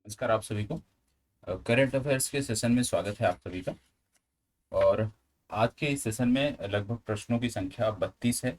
नमस्कार आप सभी को। करंट अफेयर्स के सेशन में स्वागत है आप सभी का। और आज के इस सेशन में लगभग प्रश्नों की संख्या 32 है।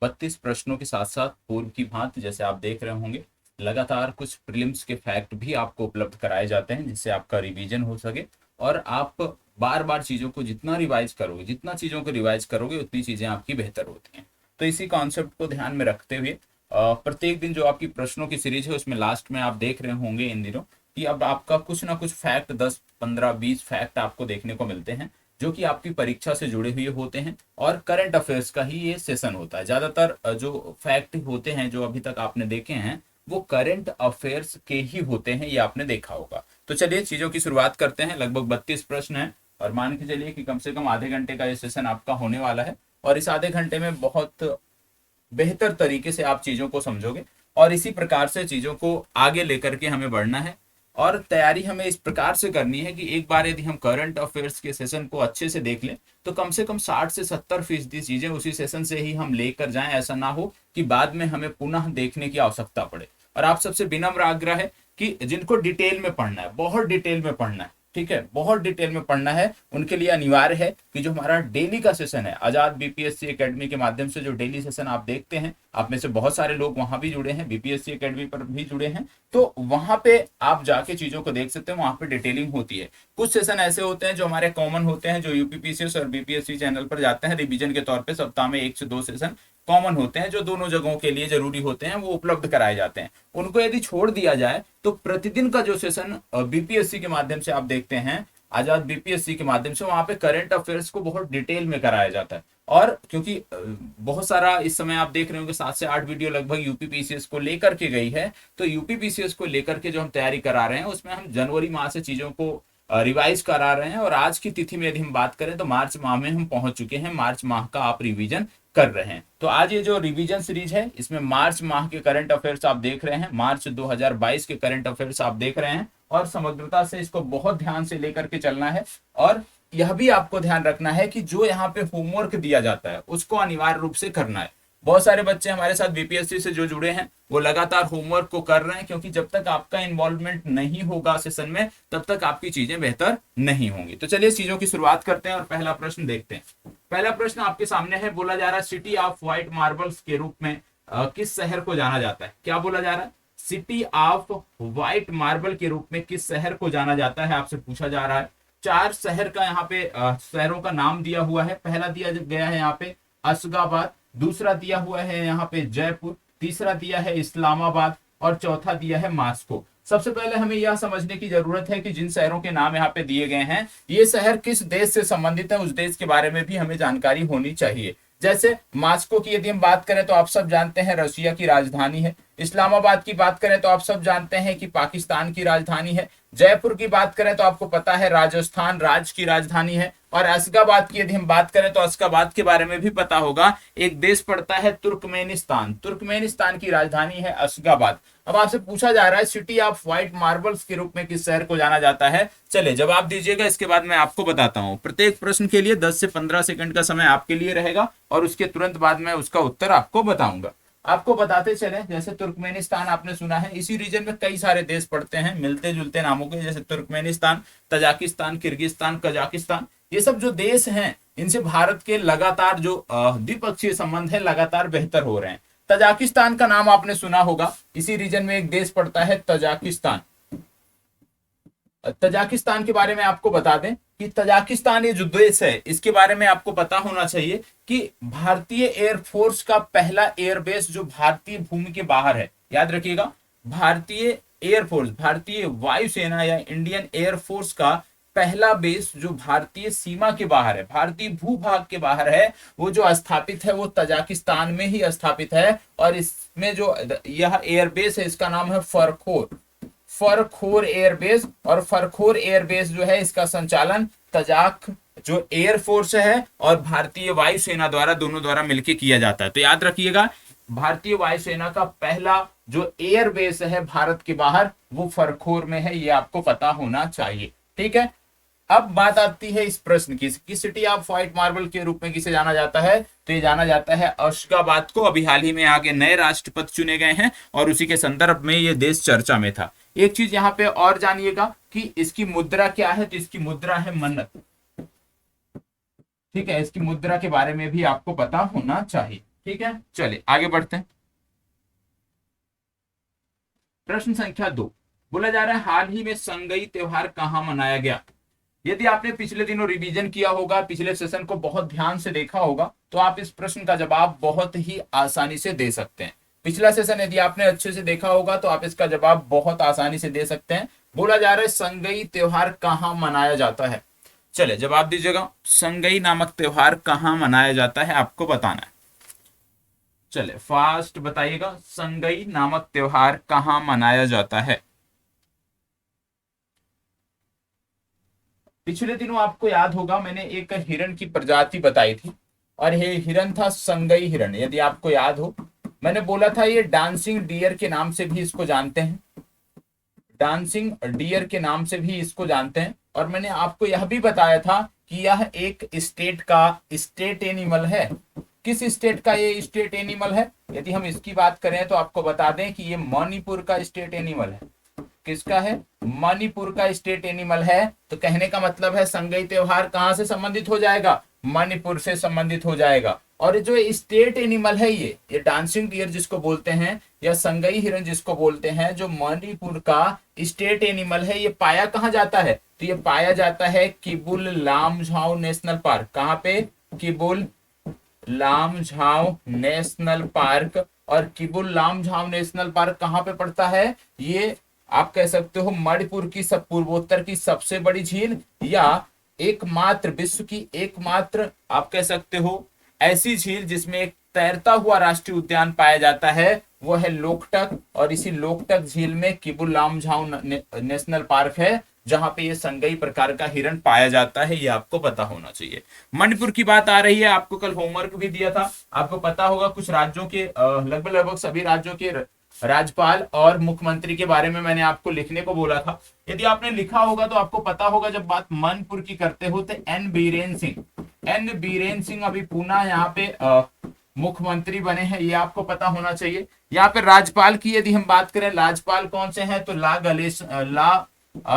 32 प्रश्नों के साथ साथ पूर्व की भांति जैसे आप देख रहे होंगे लगातार कुछ प्रीलिम्स के फैक्ट भी आपको उपलब्ध कराए जाते हैं जिससे आपका रिवीजन हो सके। और आप बार बार चीज़ों को जितना रिवाइज करोगे, जितना चीज़ों को रिवाइज करोगे उतनी चीज़ें आपकी बेहतर होती हैं। तो इसी कॉन्सेप्ट को ध्यान में रखते हुए प्रत्येक दिन जो आपकी प्रश्नों की सीरीज है उसमें लास्ट में आप देख रहे होंगे इन दिनों कि अब आपका कुछ ना कुछ फैक्ट 10 15 20 फैक्ट आपको देखने को मिलते हैं जो कि आपकी परीक्षा से जुड़े हुए होते हैं। और करंट अफेयर्स का ही ये सेशन होता है। ज्यादातर जो फैक्ट होते हैं जो अभी तक आपने देखे हैं वो करंट अफेयर्स के ही होते हैं, ये आपने देखा होगा। तो चलिए चीजों की शुरुआत करते हैं। लगभग 32 प्रश्न है और मान के चलिए कि कम से कम आधे घंटे का ये सेशन आपका होने वाला है। और इस आधे घंटे में बहुत बेहतर तरीके से आप चीजों को समझोगे और इसी प्रकार से चीजों को आगे लेकर के हमें बढ़ना है। और तैयारी हमें इस प्रकार से करनी है कि एक बार यदि हम करंट अफेयर्स के सेशन को अच्छे से देख लें तो कम से कम 60 से 70% चीजें उसी सेशन से ही हम लेकर जाएं। ऐसा ना हो कि बाद में हमें पुनः देखने की आवश्यकता पड़े। और आप सबसे विनम्र आग्रह है कि जिनको डिटेल में पढ़ना है, बहुत डिटेल में पढ़ना है, ठीक है, बहुत डिटेल में पढ़ना है, उनके लिए अनिवार्य है कि जो हमारा डेली का सेशन है आजाद बीपीएससी एकेडमी के माध्यम से जो डेली सेशन आप देखते हैं, आप में से बहुत सारे लोग वहां भी जुड़े हैं, बीपीएससी एकेडमी पर भी जुड़े हैं, तो वहां पे आप जाके चीजों को देख सकते हैं। वहां पे डिटेलिंग होती है। कुछ सेशन ऐसे होते हैं जो हमारे कॉमन होते हैं, जो यूपीपीसीएस और बीपीएससी चैनल पर जाते हैं रिवीजन के तौर पे। सप्ताह में 1 से 2 सेशन कॉमन होते हैं जो दोनों जगहों के लिए जरूरी होते हैं, वो उपलब्ध कराए जाते हैं। उनको यदि छोड़ दिया जाए तो प्रतिदिन का जो सेशन बीपीएससी के माध्यम से आप देखते हैं, आजाद बीपीएससी के माध्यम से, वहां पे करंट अफेयर्स को बहुत डिटेल में कराया जाता है। और क्योंकि बहुत सारा इस समय आप देख रहे होंगे 7 से 8 वीडियो लगभग यूपीपीसीएस को लेकर के गई है। तो यूपीपीसीएस को लेकर के जो हम तैयारी करा रहे हैं उसमें हम जनवरी माह से चीजों को रिवाइज करा रहे हैं। और आज की तिथि में यदि हम बात करें तो मार्च माह में हम पहुंच चुके हैं। मार्च माह का आप रिवीजन कर रहे हैं। तो आज ये जो रिवीजन सीरीज है इसमें मार्च माह के करंट अफेयर्स आप देख रहे हैं, मार्च 2022 के करंट अफेयर्स आप देख रहे हैं। और समग्रता से इसको बहुत ध्यान से लेकर के चलना है। और यह भी आपको ध्यान रखना है कि जो यहाँ पे होमवर्क दिया जाता है उसको अनिवार्य रूप से करना है। बहुत सारे बच्चे हमारे साथ बीपीएससी से जो जुड़े हैं वो लगातार होमवर्क को कर रहे हैं, क्योंकि जब तक आपका इन्वॉल्वमेंट नहीं होगा सेशन में तब तक आपकी चीजें बेहतर नहीं होंगी। तो चलिए चीजों की शुरुआत करते हैं और पहला प्रश्न देखते हैं। पहला प्रश्न आपके सामने है। बोला जा रहा है सिटी ऑफ व्हाइट मार्बल्स के रूप में किस शहर को जाना जाता है? क्या बोला जा रहा है? सिटी ऑफ व्हाइट मार्बल के रूप में किस शहर को जाना जाता है, आपसे पूछा जा रहा है। 4 शहर का यहाँ पे शहरों का नाम दिया हुआ है। पहला दिया गया है यहाँ पे अशगाबाद, दूसरा दिया हुआ है यहाँ पे जयपुर, तीसरा दिया है इस्लामाबाद और चौथा दिया है मास्को। सबसे पहले हमें यह समझने की जरूरत है कि जिन शहरों के नाम यहाँ पे दिए गए हैं ये शहर किस देश से संबंधित है, उस देश के बारे में भी हमें जानकारी होनी चाहिए। जैसे मास्को की यदि हम बात करें तो आप सब जानते हैं रशिया की राजधानी है। इस्लामाबाद की बात करें तो आप सब जानते हैं कि पाकिस्तान की राजधानी है। जयपुर की बात करें तो आपको पता है राजस्थान राज्य की राजधानी है। और अशगाबाद की यदि हम बात करें तो अशगाबाद के बारे में भी पता होगा, एक देश पड़ता है तुर्कमेनिस्तान, तुर्कमेनिस्तान की राजधानी है अशगाबाद। अब आपसे पूछा जा रहा है सिटी ऑफ व्हाइट मार्बल्स के रूप में किस शहर को जाना जाता है। चले जवाब दीजिएगा, इसके बाद मैं आपको बताता हूं। प्रत्येक प्रश्न के लिए 10 से 15 सेकंड का समय आपके लिए रहेगा और उसके तुरंत बाद मैं उसका उत्तर आपको बताऊंगा। आपको बताते चले, जैसे तुर्कमेनिस्तान आपने सुना है, इसी रीजन में कई सारे देश पड़ते हैं मिलते जुलते नामों के, जैसे तुर्कमेनिस्तान, तजाकिस्तान, किर्गिस्तान, कजाकिस्तान। ये सब जो देश हैं इनसे भारत के लगातार जो द्विपक्षीय संबंध है लगातार बेहतर हो रहे हैं। तजाकिस्तान का नाम आपने सुना होगा, इसी रीजन में एक देश पड़ता है तजाकिस्तान। तजाकिस्तान के बारे में आपको बता दें कि तजाकिस्तान ये जो देश है इसके बारे में आपको पता होना चाहिए कि भारतीय एयरफोर्स का पहला एयरबेस जो भारतीय भूमि के बाहर है, याद रखिएगा, भारतीय एयरफोर्स, भारतीय वायुसेना या इंडियन एयरफोर्स का पहला बेस जो भारतीय सीमा के बाहर है, भारतीय भूभाग के बाहर है, वो जो स्थापित है वो तजाकिस्तान में ही स्थापित है। और इसमें जो यह एयरबेस है इसका नाम है फरखोर, फरखोर एयरबेस। और फरखोर एयरबेस जो है इसका संचालन तजाक जो एयरफोर्स है और भारतीय वायुसेना द्वारा, दोनों द्वारा मिलकर किया जाता है। तो याद रखिएगा भारतीय वायुसेना का पहला जो एयरबेस है भारत के बाहर वो फरखोर में है, ये आपको पता होना चाहिए। ठीक है, अब बात आती है इस प्रश्न की कि सिटी ऑफ व्हाइट मार्बल के रूप में किसे जाना जाता है। तो ये जाना जाता है अशगाबाद को। अभी हाल ही में आगे नए राष्ट्रपति चुने गए हैं और उसी के संदर्भ में ये देश चर्चा में था। एक चीज यहाँ पे और जानिएगा कि इसकी मुद्रा क्या है, तो इसकी मुद्रा है मन्नत। ठीक है, इसकी मुद्रा के बारे में भी आपको पता होना चाहिए। ठीक है, चलिए आगे बढ़ते हैं। प्रश्न संख्या 2 बोला जा रहा है हाल ही में संगई त्योहार कहाँ मनाया गया। यदि आपने पिछले दिनों रिवीजन किया होगा, पिछले सेशन को बहुत ध्यान से देखा होगा, तो आप इस प्रश्न का जवाब बहुत ही आसानी से दे सकते हैं। पिछला सेशन यदि आपने अच्छे से देखा होगा तो आप इसका जवाब बहुत आसानी से दे सकते हैं। बोला जा रहा है संगई त्योहार कहाँ मनाया जाता है। चले जवाब दीजिएगा, संगई नामक त्योहार कहाँ मनाया जाता है आपको बताना है। चले फास्ट बताइएगा, संगई नामक त्योहार कहाँ मनाया जाता है। पिछले दिनों आपको याद होगा मैंने एक हिरण की प्रजाति बताई थी और ये हिरण था संगई हिरण। यदि आपको याद हो मैंने बोला था ये डांसिंग डियर के नाम से भी इसको जानते हैं, डांसिंग डियर के नाम से भी इसको जानते हैं। और मैंने आपको यह भी बताया था कि यह एक स्टेट का स्टेट एनिमल है। किस स्टेट का ये स्टेट एनिमल है? यदि हम इसकी बात करें तो आपको बता दें कि ये मणिपुर का स्टेट एनिमल है। किसका है? मणिपुर का स्टेट एनिमल है। तो कहने का मतलब है संगई त्योहार कहां से संबंधित हो जाएगा? मणिपुर से संबंधित हो जाएगा। और जो स्टेट एनिमल है ये डांसिंग डियर जिसको बोलते हैं या संगई हिरण जिसको बोलते हैं, जो मणिपुर का स्टेट एनिमल है, ये पाया कहाँ जाता है? तो ये पाया जाता है किबुल लामझाओ नेशनल पार्क। कहाँ पे? Keibul लामझाओ national park. और किबुल लामझाओ नेशनल पार्क कहाँ पे पड़ता है? ये आप कह सकते हो मणिपुर की सब पूर्वोत्तर की सबसे बड़ी झील या एकमात्र विश्व की एकमात्र आप कह सकते हो ऐसी झील जिसमें एक तैरता हुआ राष्ट्रीय उद्यान पाया जाता है, वो है लोकटक। और इसी लोकटक झील में किबुल लामझाओ नेशनल पार्क है जहां पे ये संगई प्रकार का हिरण पाया जाता है। ये आपको पता होना चाहिए। मणिपुर की बात आ रही है, आपको कल होमवर्क भी दिया था। आपको पता होगा कुछ राज्यों के लगभग लगभग सभी राज्यों के राज्यपाल और मुख्यमंत्री के बारे में मैंने आपको लिखने को बोला था। यदि आपने लिखा होगा तो आपको पता होगा जब बात मणिपुर की करते हो तो एन बीरेन सिंह अभी पुनः यहाँ पे मुख्यमंत्री बने हैं, ये आपको पता होना चाहिए। यहाँ पे राज्यपाल की यदि हम बात करें, राज्यपाल कौन से हैं? तो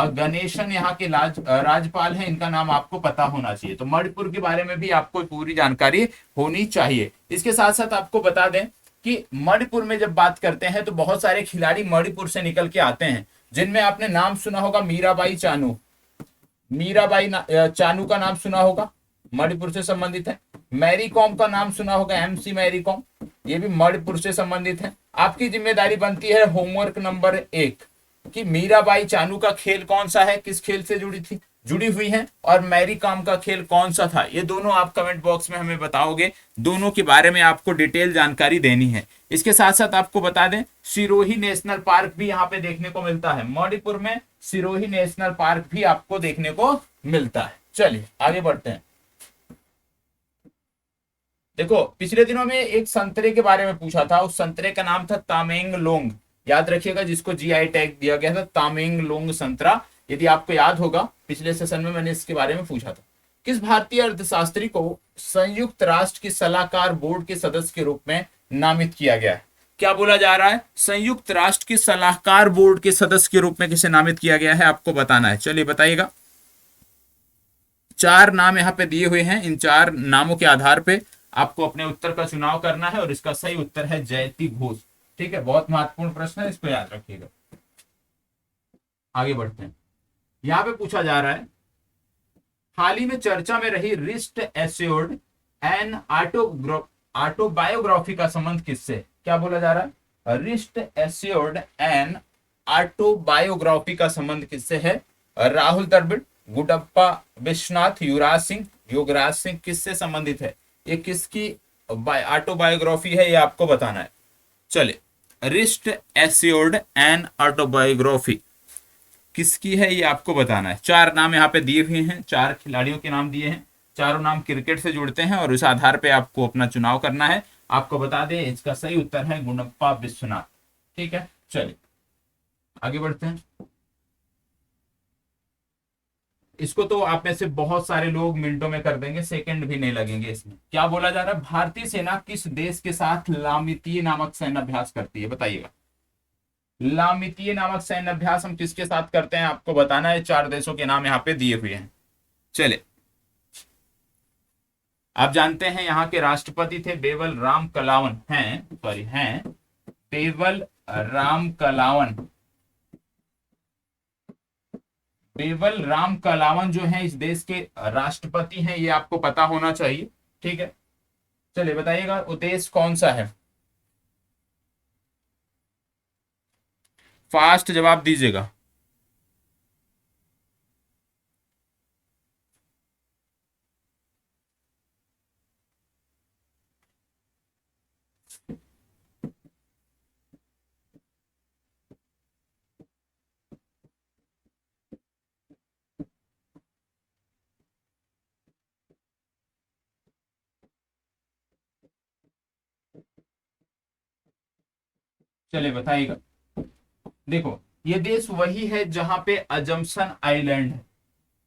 गणेशन यहाँ के राज्यपाल हैं, इनका नाम आपको पता होना चाहिए। तो मणिपुर के बारे में भी आपको पूरी जानकारी होनी चाहिए। इसके साथ साथ आपको बता दें कि मणिपुर में जब बात करते हैं तो बहुत सारे खिलाड़ी मणिपुर से निकल के आते हैं, जिनमें आपने नाम सुना होगा मीराबाई चानू। चानू का नाम सुना होगा, मणिपुर से संबंधित है। मैरी कॉम का नाम सुना होगा, MC मैरी कॉम, ये भी मणिपुर से संबंधित है। आपकी जिम्मेदारी बनती है होमवर्क नंबर 1 कि मीराबाई चानू का खेल कौन सा है, किस खेल से जुड़ी हुई है, और मैरी कॉम का खेल कौन सा था। ये दोनों आप कमेंट बॉक्स में हमें बताओगे। दोनों के बारे में आपको डिटेल जानकारी देनी है। इसके साथ साथ आपको बता दें सिरोही नेशनल पार्क भी यहाँ पे देखने को मिलता है। मणिपुर में सिरोही नेशनल पार्क भी आपको देखने को मिलता है। चलिए आगे बढ़ते हैं। देखो पिछले दिनों में एक संतरे के बारे में पूछा था, उस संतरे का नाम था तामेंगलोंग। याद रखिएगा, जिसको GI टैग दिया गया था, तामेंगलोंग संतरा। यदि आपको याद होगा पिछले सेशन में मैंने इसके बारे में पूछा था। किस भारतीय अर्थशास्त्री को संयुक्त राष्ट्र के सलाहकार बोर्ड के सदस्य के रूप में नामित किया गया है? क्या बोला जा रहा है? संयुक्त राष्ट्र के सलाहकार बोर्ड के सदस्य के रूप में किसे नामित किया गया है आपको बताना है। चलिए बताइएगा। 4 नाम यहाँ पे दिए हुए हैं। इन 4 नामों के आधार पे आपको अपने उत्तर का चुनाव करना है और इसका सही उत्तर है जयति घोष। ठीक है, बहुत महत्वपूर्ण प्रश्न है, इसको याद रखिएगा। आगे बढ़ते हैं। यहां पे पूछा जा रहा है हाल ही में चर्चा में रही रिस्ट एश्योर्ड एन ऑटोबायोग्राफी का संबंध किससे? क्या बोला जा रहा है? रिस्ट एश्योर्ड एन ऑटोबायोग्राफी का संबंध किससे है? राहुल द्रविड़, गुडप्पा विश्वनाथ, योगराज सिंह किससे संबंधित है? ये किसकी ऑटोबायोग्राफी है, ये आपको बताना है। चले, रिस्ट एश्योर्ड एन ऑटोबायोग्राफी किसकी है ये आपको बताना है। 4 नाम यहाँ पे दिए हुए हैं, 4 खिलाड़ियों के नाम दिए हैं। चारों नाम क्रिकेट से जुड़ते हैं और उस आधार पे आपको अपना चुनाव करना है। आपको बता दें इसका सही उत्तर है गुडप्पा विश्वनाथ। ठीक है, चलिए आगे बढ़ते हैं। इसको तो आप में से बहुत सारे लोग मिनटों में कर देंगे, सेकंड भी नहीं लगेंगे इसमें। क्या बोला जा रहा है? भारतीय सेना किस देश के साथ लामितीय नामक सैन्य अभ्यास करती है? बताइएगा। लामितीय नामक सैन्य अभ्यास हम किसके साथ करते हैं, आपको बताना है। 4 देशों के नाम यहाँ पे दिए हुए हैं। चले, आप जानते हैं यहाँ के राष्ट्रपति थे बेवल राम कलावन, हैं सॉरी हैं बेवल राम कलावन। बेवल राम कलावन जो है इस देश के राष्ट्रपति हैं, ये आपको पता होना चाहिए। ठीक है, चलिए बताइएगा वो देश कौन सा है, फास्ट जवाब दीजिएगा। चलिए बताइएगा। देखो, ये देश वही है जहां पे अजम्पशन आइलैंड है।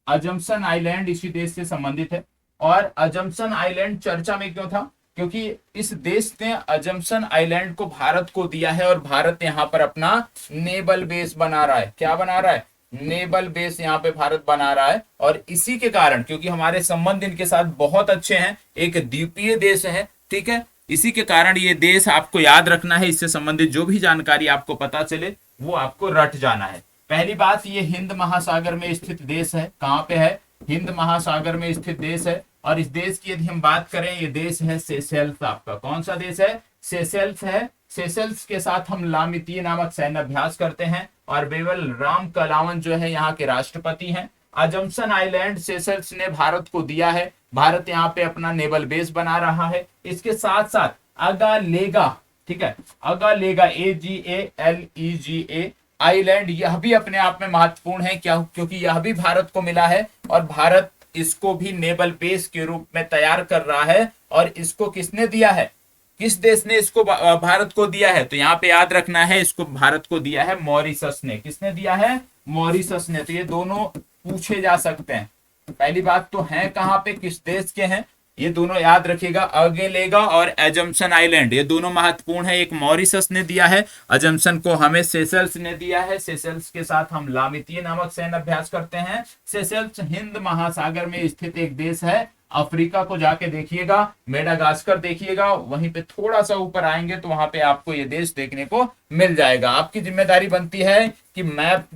अजम्पशन आइलैंड इसी देश से संबंधित है। और अजम्पशन आइलैंड चर्चा में क्यों था, क्योंकि इस देश ने अजम्पशन आइलैंड को भारत को दिया है और भारत यहाँ पर अपना नेवल बेस बना रहा है। क्या बना रहा है, नेवल बेस यहाँ पे भारत बना रहा है। और इसी के कारण, क्योंकि हमारे संबंध इनके साथ बहुत अच्छे हैं, एक द्वीपीय देश है, ठीक है, इसी के कारण ये देश आपको याद रखना है। इससे संबंधित जो भी जानकारी आपको पता चले वो आपको रट जाना है। पहली बात, ये हिंद महासागर में स्थित देश है। कहाँ पे है, हिंद महासागर में स्थित देश है। और इस देश की यदि हम बात करें, ये देश है सेशेल्स। आपका कौन सा देश है, सेशेल्स है। सेशेल्स के साथ हम लामितीय नामक सैन्य अभ्यास करते हैं। और बेवल राम कलावन जो है यहाँ के राष्ट्रपति हैं। अजम्पशन आइलैंड सेशेल्स ने भारत को दिया है। भारत यहाँ पे अपना नेवल बेस बना रहा है। इसके साथ साथ अगालेगा, ठीक है, अगालेगा AGALEGA आइलैंड, यह भी अपने आप में महत्वपूर्ण है। क्या, क्योंकि यह भी भारत को मिला है और भारत इसको भी नेवल बेस के रूप में तैयार कर रहा है। और इसको किसने दिया है, किस देश ने इसको भारत को दिया है, तो यहाँ पे याद रखना है, इसको भारत को दिया है मॉरिशस ने। किसने दिया है, मॉरिशस ने। तो ये दोनों पूछे जा सकते हैं। पहली बात तो है कहाँ पे, किस देश के हैं, ये दोनों याद रखिएगा। अगेलेगा और एजम्पशन आइलैंड, ये दोनों महत्वपूर्ण है। एक मॉरिशस ने दिया है, अजम्पशन को हमें सेशल्स ने दिया है। सेशल्स के साथ हम लामितीय नामक सैन्य अभ्यास करते हैं। सेशल्स हिंद महासागर में स्थित एक देश है। अफ्रीका को जाके देखिएगा, मेडागास्कर देखिएगा, वहीं पे थोड़ा सा ऊपर आएंगे तो वहां पे आपको ये देश देखने को मिल जाएगा। आपकी जिम्मेदारी बनती है कि मैप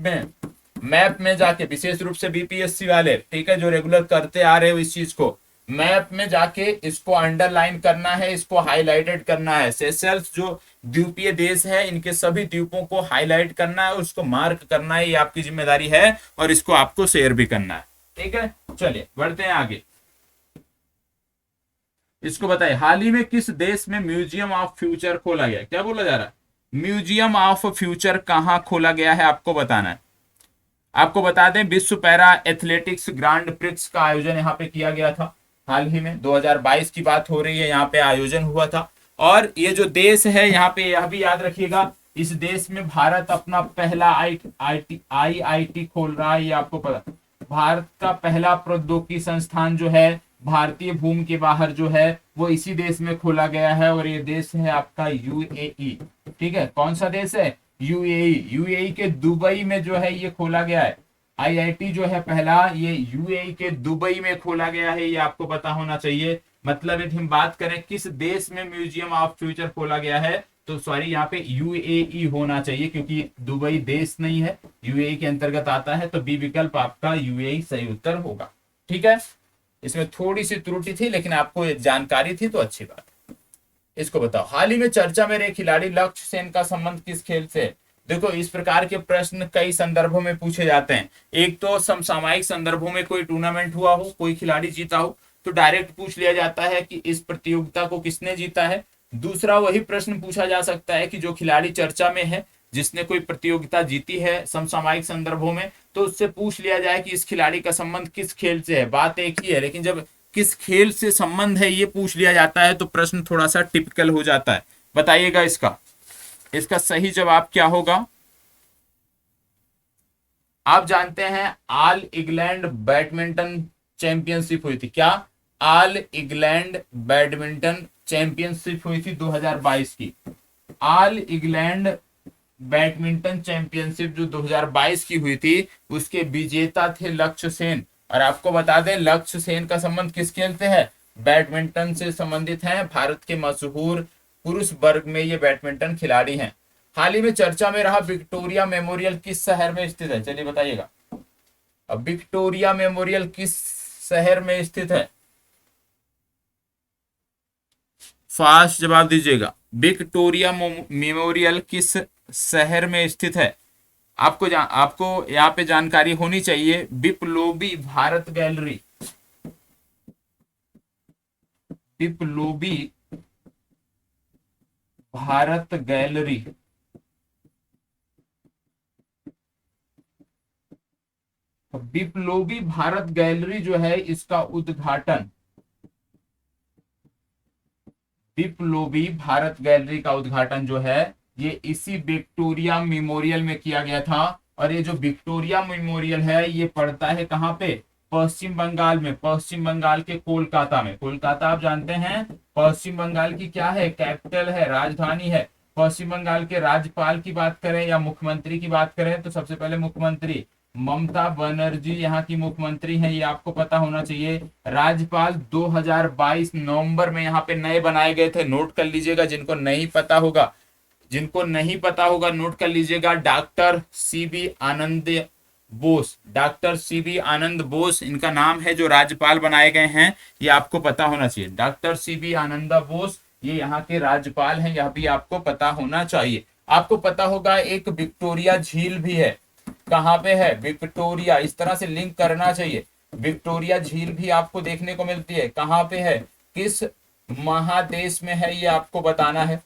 में जाके, विशेष रूप से बीपीएससी वाले, ठीक है, जो रेगुलर करते आ रहे हो इस चीज को, मैप में जाके इसको अंडरलाइन करना है, इसको हाईलाइटेड करना है। सेशल्स जो द्वीपीय देश है, इनके सभी द्वीपों को हाईलाइट करना है, उसको मार्क करना है, ये आपकी जिम्मेदारी है। और इसको आपको शेयर भी करना है, ठीक है। चलिए बढ़ते हैं आगे। इसको बताइए, हाल ही में किस देश में म्यूजियम ऑफ फ्यूचर खोला गया। क्या बोला जा रहा है, म्यूजियम ऑफ फ्यूचर कहाँ खोला गया है, आपको बताना है। आपको बता दें, विश्व पैरा एथलेटिक्स ग्रांड प्रिक्स का आयोजन यहाँ पे किया गया था। हाल ही में 2022 की बात हो रही है, यहाँ पे आयोजन हुआ था। और ये जो देश है, यहाँ पे यह भी याद रखिएगा, इस देश में भारत अपना पहला IIT खोल रहा है। ये आपको पता, भारत का पहला प्रौद्योगिकी संस्थान जो है भारतीय भूमि के बाहर जो है वो इसी देश में खोला गया है। और ये देश है आपका UAE, ठीक है। कौन सा देश है, यूएई के दुबई में जो है ये खोला गया है। IIT जो है पहला, ये यूएई के दुबई में खोला गया है, ये आपको पता होना चाहिए। मतलब यदि हम बात करें किस देश में म्यूजियम ऑफ फ्यूचर खोला गया है, तो सॉरी, यहाँ पे UAE होना चाहिए, क्योंकि दुबई देश नहीं है, यूएई के अंतर्गत आता है। तो बी विकल्प आपका UAE सही उत्तर होगा, ठीक है। इसमें थोड़ी सी त्रुटि थी, लेकिन आपको जानकारी थी तो अच्छी बात। इसको बताओ, हाल ही में चर्चा में रहे खिलाड़ी लक्ष्य सेन का संबंध किस खेल से है। देखो, इस प्रकार के प्रश्न कई संदर्भों में पूछे जाते हैं। एक तो समसामयिक संदर्भों में कोई टूर्नामेंट हुआ हो, कोई खिलाड़ी जीता हो, तो डायरेक्ट पूछ लिया जाता है कि इस प्रतियोगिता को किसने जीता है। दूसरा, वही प्रश्न पूछा जा सकता है कि जो खिलाड़ी चर्चा में है, जिसने कोई प्रतियोगिता जीती है समसामयिक संदर्भों में, तो उससे पूछ लिया जाए कि इस खिलाड़ी का संबंध किस खेल से है। बात एक ही है, लेकिन जब किस खेल से संबंध है ये पूछ लिया जाता है तो प्रश्न थोड़ा सा टिपिकल हो जाता है। बताइएगा इसका इसका सही जवाब क्या होगा। आप जानते हैं ऑल इंग्लैंड बैडमिंटन चैंपियनशिप हुई थी। क्या, ऑल इंग्लैंड बैडमिंटन चैंपियनशिप हुई थी 2022 की। ऑल इंग्लैंड बैडमिंटन चैंपियनशिप जो 2022 की हुई थी उसके विजेता थे लक्ष्य सेन। और आपको बता दें लक्ष्य सेन का संबंध किस खेल से है, बैडमिंटन से संबंधित है। भारत के मशहूर पुरुष वर्ग में ये बैडमिंटन खिलाड़ी हैं। हाल ही में चर्चा में रहा विक्टोरिया मेमोरियल किस शहर में स्थित है, चलिए बताइएगा। अब विक्टोरिया मेमोरियल किस शहर में स्थित है, फास्ट जवाब दीजिएगा। विक्टोरिया मेमोरियल किस शहर में स्थित है। आपको यहाँ पे जानकारी होनी चाहिए। Biplobi Bharat gallery, Biplobi Bharat gallery, Biplobi Bharat gallery जो है इसका उद्घाटन, बिप्लोबी भारत गैलरी का उद्घाटन जो है ये इसी विक्टोरिया मेमोरियल में किया गया था। और ये जो विक्टोरिया मेमोरियल है ये पड़ता है कहाँ पे, पश्चिम बंगाल में, पश्चिम बंगाल के कोलकाता में। कोलकाता आप जानते हैं पश्चिम बंगाल की क्या है, कैपिटल है, राजधानी है। पश्चिम बंगाल के राज्यपाल की बात करें या मुख्यमंत्री की बात करें तो सबसे पहले मुख्यमंत्री ममता बनर्जी यहाँ की मुख्यमंत्री हैं, ये आपको पता होना चाहिए। राज्यपाल 2022 नवंबर में यहाँ पे नए बनाए गए थे, नोट कर लीजिएगा। जिनको नहीं पता होगा नोट कर लीजिएगा। डॉक्टर सीबी आनंद बोस, डॉक्टर सीबी आनंद बोस इनका नाम है जो राज्यपाल बनाए गए हैं, ये आपको पता होना चाहिए। डॉक्टर सीबी आनंद बोस ये यहाँ के राज्यपाल हैं, यह भी आपको पता होना चाहिए। आपको पता होगा एक विक्टोरिया झील भी है, कहाँ पे है, विक्टोरिया, इस तरह से लिंक करना चाहिए। विक्टोरिया झील भी आपको देखने को मिलती है, कहाँ पे है, किस महादेश में है, ये आपको बताना है।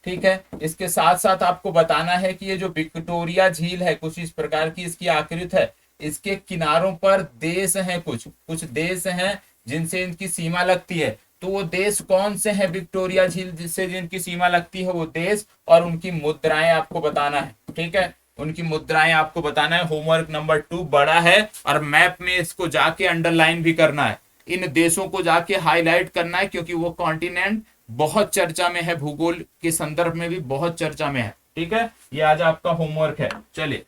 ठीक है, इसके साथ साथ आपको बताना है कि ये जो विक्टोरिया झील है कुछ इस प्रकार की इसकी आकृति है। इसके किनारों पर देश हैं, कुछ कुछ देश हैं जिनसे इनकी सीमा लगती है। तो वो देश कौन से हैं विक्टोरिया झील जिससे जिनकी सीमा लगती है वो देश, और उनकी मुद्राएं आपको बताना है। ठीक है, उनकी मुद्राएं आपको बताना है। होमवर्क नंबर 2 बड़ा है और मैप में इसको जाके अंडरलाइन भी करना है। इन देशों को जाके हाईलाइट करना है क्योंकि वो कॉन्टिनेंट बहुत चर्चा में है, भूगोल के संदर्भ में भी बहुत चर्चा में है। ठीक है, ये आज आपका होमवर्क है। चलिए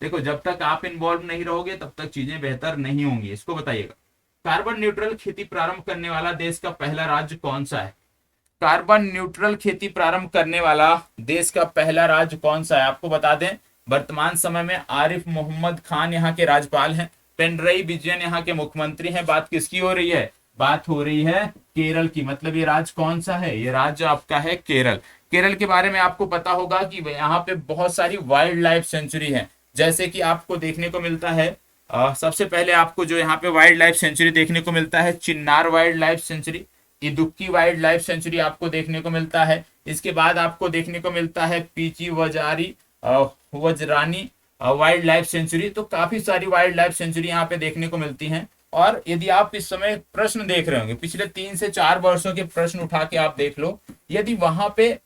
देखो, जब तक आप इन्वॉल्व नहीं रहोगे तब तक चीजें बेहतर नहीं होंगी। इसको बताइएगा, कार्बन न्यूट्रल खेती प्रारंभ करने वाला देश का पहला राज्य कौन सा है। कार्बन न्यूट्रल खेती प्रारंभ करने वाला देश का पहला राज्य कौन सा है, आपको बता दें वर्तमान समय में आरिफ मोहम्मद खान यहाँ के राज्यपाल हैं, पिनरई विजयन यहाँ के मुख्यमंत्री हैं। बात किसकी हो रही है, बात हो रही है केरल की। मतलब ये राज्य कौन सा है, ये राज्य आपका है केरल। केरल के बारे में आपको पता होगा कि यहाँ पे बहुत सारी वाइल्ड लाइफ सेंचुरी है, जैसे कि आपको देखने को मिलता है सबसे पहले आपको जो यहाँ पे वाइल्ड लाइफ सेंचुरी देखने को मिलता है Chinnar wild life sanctuary, Idukki wild life sanctuary आपको देखने को मिलता है। इसके बाद आपको देखने को मिलता है पीची वजारी वजरानी वाइल्ड लाइफ सेंचुरी। तो काफी सारी वाइल्ड लाइफ सेंचुरी यहाँ पे देखने को मिलती हैं। और यदि आप इस समय प्रश्न देख रहे होंगे पिछले 3 से 4 वर्षों के प्रश्न उठा के आप देख लो, यदि वहां पे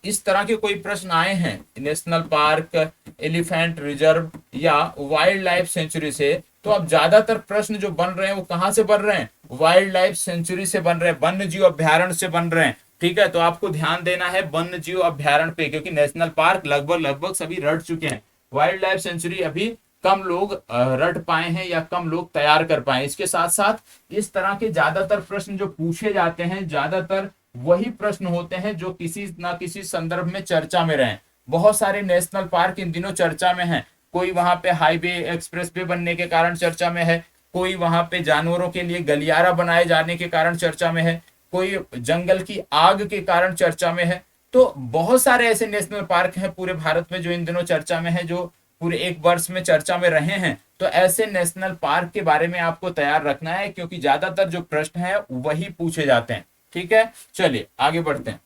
इस तरह के कोई प्रश्न आए हैं नेशनल पार्क, एलिफेंट रिजर्व या वाइल्ड लाइफ सेंचुरी से, तो अब ज्यादातर प्रश्न जो बन रहे हैं वो कहाँ से बन रहे हैं, वाइल्ड लाइफ सेंचुरी से बन रहे हैं, वन्य जीव अभ्यारण्य से बन रहे हैं। ठीक है, तो आपको ध्यान देना है वन्य जीव अभ्यारण्य पे, क्योंकि नेशनल पार्क लगभग सभी रट चुके हैं। वाइल्ड लाइफ सेंचुरी अभी कम लोग रट पाए हैं या कम लोग तैयार कर पाए। इसके साथ साथ इस तरह के ज्यादातर प्रश्न जो पूछे जाते हैं ज्यादातर वही प्रश्न होते हैं जो किसी ना किसी संदर्भ में चर्चा में रहे। बहुत सारे नेशनल पार्क इन दिनों चर्चा में हैं। कोई वहां पे हाईवे एक्सप्रेस वे बनने के कारण चर्चा में है, कोई वहां पे जानवरों के लिए गलियारा बनाए जाने के कारण चर्चा में है, कोई जंगल की आग के कारण चर्चा में है। तो बहुत सारे ऐसे नेशनल पार्क हैं पूरे भारत में जो इन दिनों चर्चा में है, जो पूरे एक वर्ष में चर्चा में रहे हैं। तो ऐसे नेशनल पार्क के बारे में आपको तैयार रखना है क्योंकि ज्यादातर जो प्रश्न है वही पूछे जाते हैं। ठीक है, चलिए आगे बढ़ते हैं।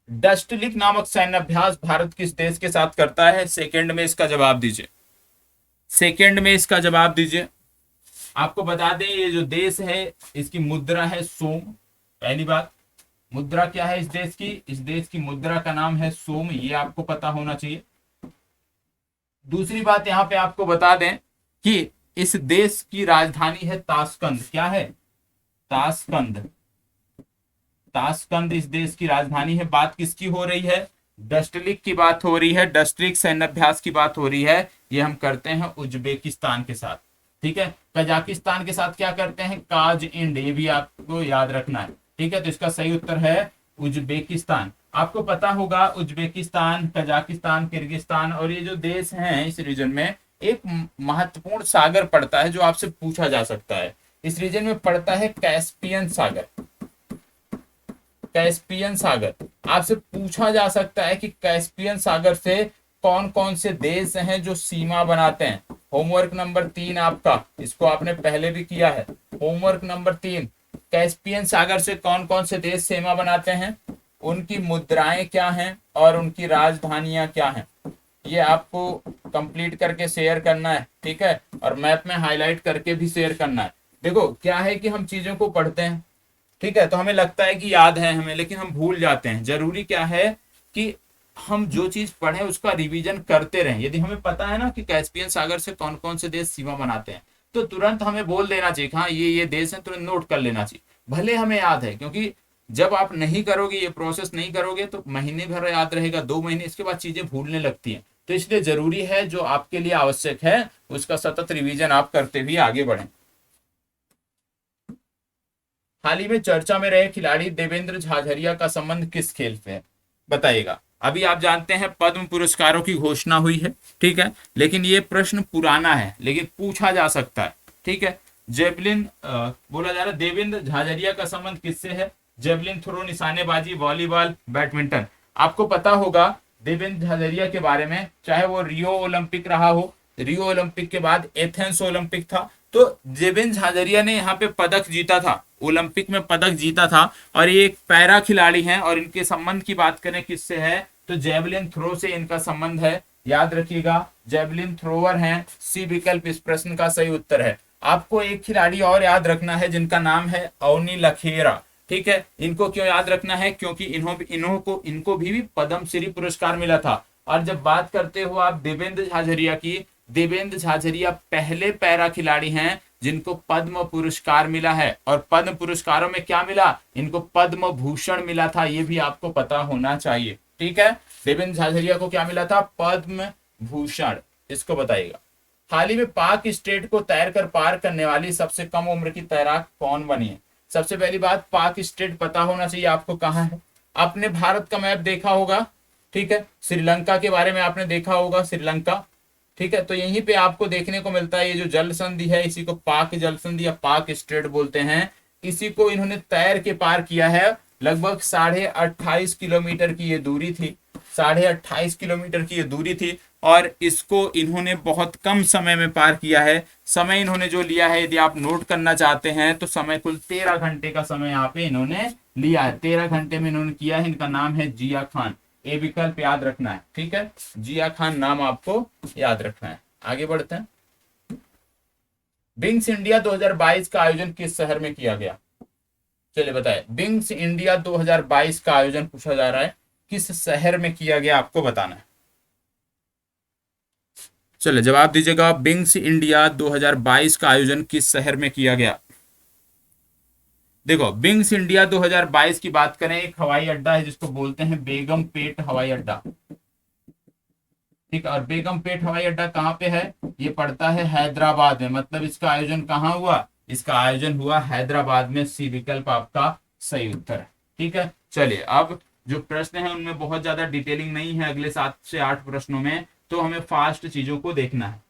डस्टलिक नामक सैन्य अभ्यास भारत किस देश के साथ करता है, सेकंड में इसका जवाब दीजिए, सेकंड में इसका जवाब दीजिए। आपको बता दें ये जो देश है इसकी मुद्रा है सोम। पहली बात, मुद्रा क्या है इस देश की, इस देश की मुद्रा का नाम है सोम, ये आपको पता होना चाहिए। दूसरी बात यहां पे आपको बता दें कि इस देश की राजधानी है ताशकंद। क्या है, ताशकंद, ताशकंद इस देश की राजधानी है। बात किसकी हो रही है, डस्टलिक की बात हो रही है, डस्टलिक सैन्य अभ्यास की बात हो रही है, ये हम करते हैं उज्बेकिस्तान के साथ। ठीक है, कजाकिस्तान के साथ क्या करते हैं, काज इंड, ये भी आपको याद रखना है। ठीक है, तो इसका सही उत्तर है उज्बेकिस्तान। आपको पता होगा उज्बेकिस्तान, कजाकिस्तान, किर्गिस्तान और ये जो देश हैं इस रीजन में एक महत्वपूर्ण सागर पड़ता है जो आपसे पूछा जा सकता है। इस रीजन में पड़ता है कैस्पियन सागर। कैस्पियन सागर आपसे पूछा जा सकता है कि कैस्पियन सागर से कौन कौन से देश हैं जो सीमा बनाते हैं। होमवर्क नंबर 3 आपका, इसको आपने पहले भी किया है। होमवर्क नंबर 3, कैस्पियन सागर से कौन कौन से देश सीमा बनाते हैं, उनकी मुद्राएं क्या हैं और उनकी राजधानियां क्या हैं, ये आपको कंप्लीट करके शेयर करना है। ठीक है, और मैप में हाईलाइट करके भी शेयर करना है। देखो क्या है कि हम चीजों को पढ़ते हैं, ठीक है, तो हमें लगता है कि याद है हमें, लेकिन हम भूल जाते हैं। जरूरी क्या है कि हम जो चीज पढ़े उसका रिवीजन करते रहें। यदि हमें पता है ना कि कैस्पियन सागर से कौन कौन से देश सीमा बनाते हैं, तो तुरंत हमें बोल देना चाहिए हाँ ये देश है, तुरंत नोट कर लेना चाहिए, भले हमें याद है। क्योंकि जब आप नहीं करोगे, ये प्रोसेस नहीं करोगे, तो महीने भर याद रहेगा, 2 महीने, इसके बाद चीजें भूलने लगती हैं। तो इसलिए जरूरी है, जो आपके लिए आवश्यक है उसका सतत रिवीजन आप करते हुए आगे बढ़ें। हाल ही में चर्चा में रहे खिलाड़ी देवेंद्र झाझरिया का संबंध किस खेल से है, बताइएगा। अभी आप जानते हैं पद्म पुरस्कारों की घोषणा हुई है, ठीक है, लेकिन ये प्रश्न पुराना है लेकिन पूछा जा सकता है। ठीक है, जेवलिन बोला जा रहा है देवेंद्र झाझरिया का संबंध किससे है, जेवलिन थ्रो, निशानेबाजी, वॉलीबॉल, बैडमिंटन। आपको पता होगा देवेंद्र झाझरिया के बारे में, चाहे वो रियो ओलंपिक रहा हो, रियो ओलंपिक के बाद एथेंस ओलंपिक था, तो देवेंद्र झाझरिया ने यहाँ पे पदक जीता था, ओलंपिक में पदक जीता था। और ये एक पैरा खिलाड़ी हैं और इनके संबंध की बात करें किससे है, तो जेवलिन थ्रो से इनका संबंध है। याद रखिएगा, जेवलिन थ्रोवर हैं। सी विकल्प इस प्रश्न का सही उत्तर है। आपको एक खिलाड़ी और याद रखना है जिनका नाम है अवनी लखेरा। ठीक है, इनको क्यों याद रखना है, क्योंकि इनको भी पद्मश्री पुरस्कार मिला था। और जब बात करते हो आप देवेंद्र झाझरिया की, देवेंद्र झाझरिया पहले पैरा खिलाड़ी हैं जिनको पद्म पुरस्कार मिला है। और पद्म पुरस्कारों में क्या मिला, इनको पद्म भूषण मिला था, ये भी आपको पता होना चाहिए। ठीक है, देवेंद्र झाझरिया को क्या मिला था, पद्म भूषण, इसको बताइएगा। हाल ही में पाक स्टेट को तैर कर पार करने वाली सबसे कम उम्र की तैराक कौन बनी है। सबसे पहली बात, पाक स्टेट पता होना चाहिए आपको कहाँ है। आपने भारत का मैप देखा होगा, ठीक है, श्रीलंका के बारे में आपने देखा होगा, श्रीलंका, ठीक है, तो यहीं पे आपको देखने को मिलता है ये जो जल संधि है, इसी को पाक जल संधि या पाक स्ट्रेट बोलते हैं। इसी को इन्होंने तैर के पार किया है। लगभग 28.5 किलोमीटर की ये दूरी थी, 28.5 किलोमीटर की ये दूरी थी, और इसको इन्होंने बहुत कम समय में पार किया है। समय इन्होंने जो लिया है, यदि आप नोट करना चाहते हैं तो समय कुल 13 घंटे का समय यहाँ पे इन्होंने लिया है। 13 घंटे में इन्होंने किया है। इनका नाम है जिया खान, ए विकल्प याद रखना है। ठीक है, जिया खान नाम आपको याद रखना है। आगे बढ़ते हैं। बिंग्स इंडिया 2022 का आयोजन किस शहर में किया गया, चलिए बताए। बिंग्स इंडिया 2022 का आयोजन पूछा जा रहा है, किस शहर में किया गया, आपको बताना है। चलिए जवाब दीजिएगा, बिंग्स इंडिया 2022 का आयोजन किस शहर में किया गया। देखो, बिंग्स इंडिया 2022 की बात करें, एक हवाई अड्डा है जिसको बोलते हैं बेगम पेट हवाई अड्डा। ठीक है, और बेगम पेट हवाई अड्डा कहाँ पे है, ये पड़ता है हैदराबाद में। मतलब इसका आयोजन कहाँ हुआ, इसका आयोजन हुआ हैदराबाद में। सी विकल्प आपका सही उत्तर है। ठीक है, चलिए अब जो प्रश्न है उनमें बहुत ज्यादा डिटेलिंग नहीं है अगले 7 से 8 प्रश्नों में, तो हमें फास्ट चीजों को देखना है।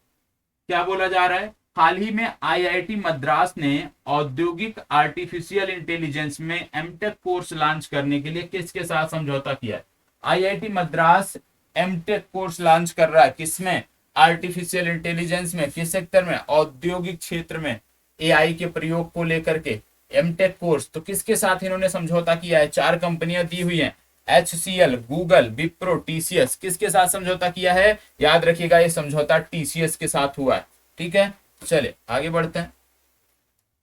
क्या बोला जा रहा है, हाल ही में आईआईटी मद्रास ने औद्योगिक आर्टिफिशियल इंटेलिजेंस में एमटेक कोर्स लॉन्च करने के लिए किसके साथ समझौता किया है। IIT Madras MTech course launch कर रहा है, किसमें, आर्टिफिशियल इंटेलिजेंस में। किस सेक्टर में, औद्योगिक क्षेत्र में, एआई के प्रयोग को लेकर के एमटेक कोर्स। तो किसके साथ इन्होंने समझौता किया है, 4 कंपनियां दी हुई हैं, HCL, गूगल, विप्रो, टीसीएस। किसके साथ समझौता किया है, याद रखिएगा ये समझौता टीसीएस के साथ हुआ है। ठीक है, चले आगे बढ़ते हैं।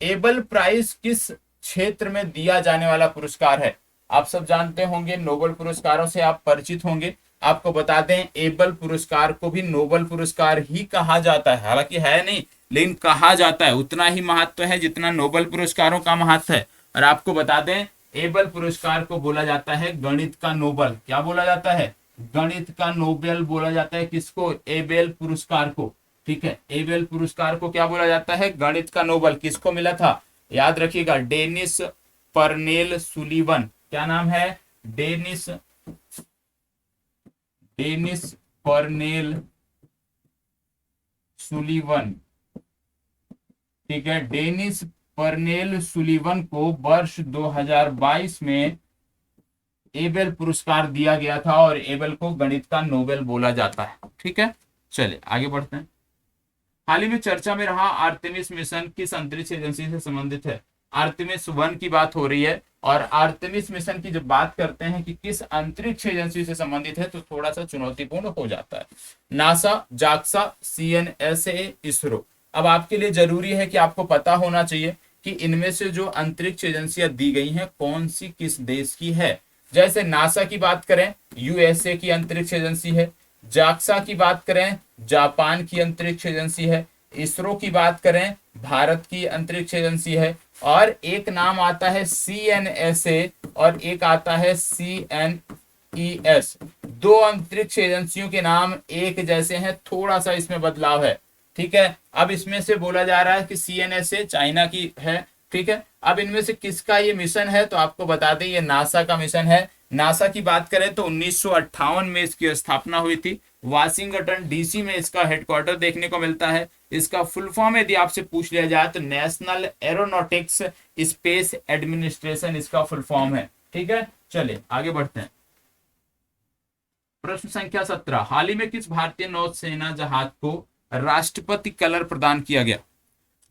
एबल प्राइज किस क्षेत्र में दिया जाने वाला पुरस्कार है। आप सब जानते होंगे, नोबेल पुरस्कारों से आप परिचित होंगे। आपको बता दें, एबल पुरस्कार को भी नोबेल पुरस्कार ही कहा जाता है, हालांकि है नहीं लेकिन कहा जाता है। उतना ही महत्व है जितना नोबेल पुरस्कारों का महत्व है। और आपको बता दें, एबल पुरस्कार को बोला जाता है गणित का नोबेल। क्या बोला जाता है, गणित का नोबेल बोला जाता है किसको? एबेल पुरस्कार को। ठीक है, एबेल पुरस्कार को क्या बोला जाता है? गणित का नोबेल किसको मिला था? याद रखिएगा, डेनिस परनेल सुलीवन। क्या नाम है? Dennis Dennis Parnell Sullivan. ठीक है, डेनिस परनेल सुलीवन को वर्ष 2022 में एबेल पुरस्कार दिया गया था और एबेल को गणित का नोबेल बोला जाता है। ठीक है, चलिए आगे बढ़ते हैं। हाल ही में चर्चा में रहा आर्टेमिस मिशन किस अंतरिक्ष एजेंसी से संबंधित है? आर्टेमिस 1 की बात हो रही है, और आर्टेमिस मिशन की जब बात करते हैं कि किस अंतरिक्ष एजेंसी से संबंधित है तो थोड़ा सा चुनौतीपूर्ण हो जाता है। NASA, JAXA, CNSA, ISRO. अब आपके लिए जरूरी है कि आपको पता होना चाहिए कि इनमें से जो अंतरिक्ष एजेंसियां दी गई हैं कौन सी किस देश की है। जैसे नासा की बात करें, USA की अंतरिक्ष एजेंसी है। जाक्सा की बात करें, जापान की अंतरिक्ष एजेंसी है। इसरो की बात करें, भारत की अंतरिक्ष एजेंसी है। और एक नाम आता है CNSA और एक आता है CNES। दो अंतरिक्ष एजेंसियों के नाम एक जैसे हैं, थोड़ा सा इसमें बदलाव है। ठीक है, अब इसमें से बोला जा रहा है कि CNSA चाइना की है। ठीक है, अब इनमें से किसका ये मिशन है तो आपको बता दें ये नासा का मिशन है। नासा की बात करें तो 1958 में इसकी स्थापना हुई थी। वाशिंगटन DC में इसका हेडक्वार्टर देखने को मिलता है। इसका फुल फॉर्म यदि आपसे पूछ लिया जाए तो नेशनल एरोनॉटिक्स स्पेस एडमिनिस्ट्रेशन इसका फुल फॉर्म है। ठीक है, चलिए आगे बढ़ते हैं। प्रश्न संख्या 17, हाल ही में किस भारतीय नौसेना जहाज को राष्ट्रपति कलर प्रदान किया गया?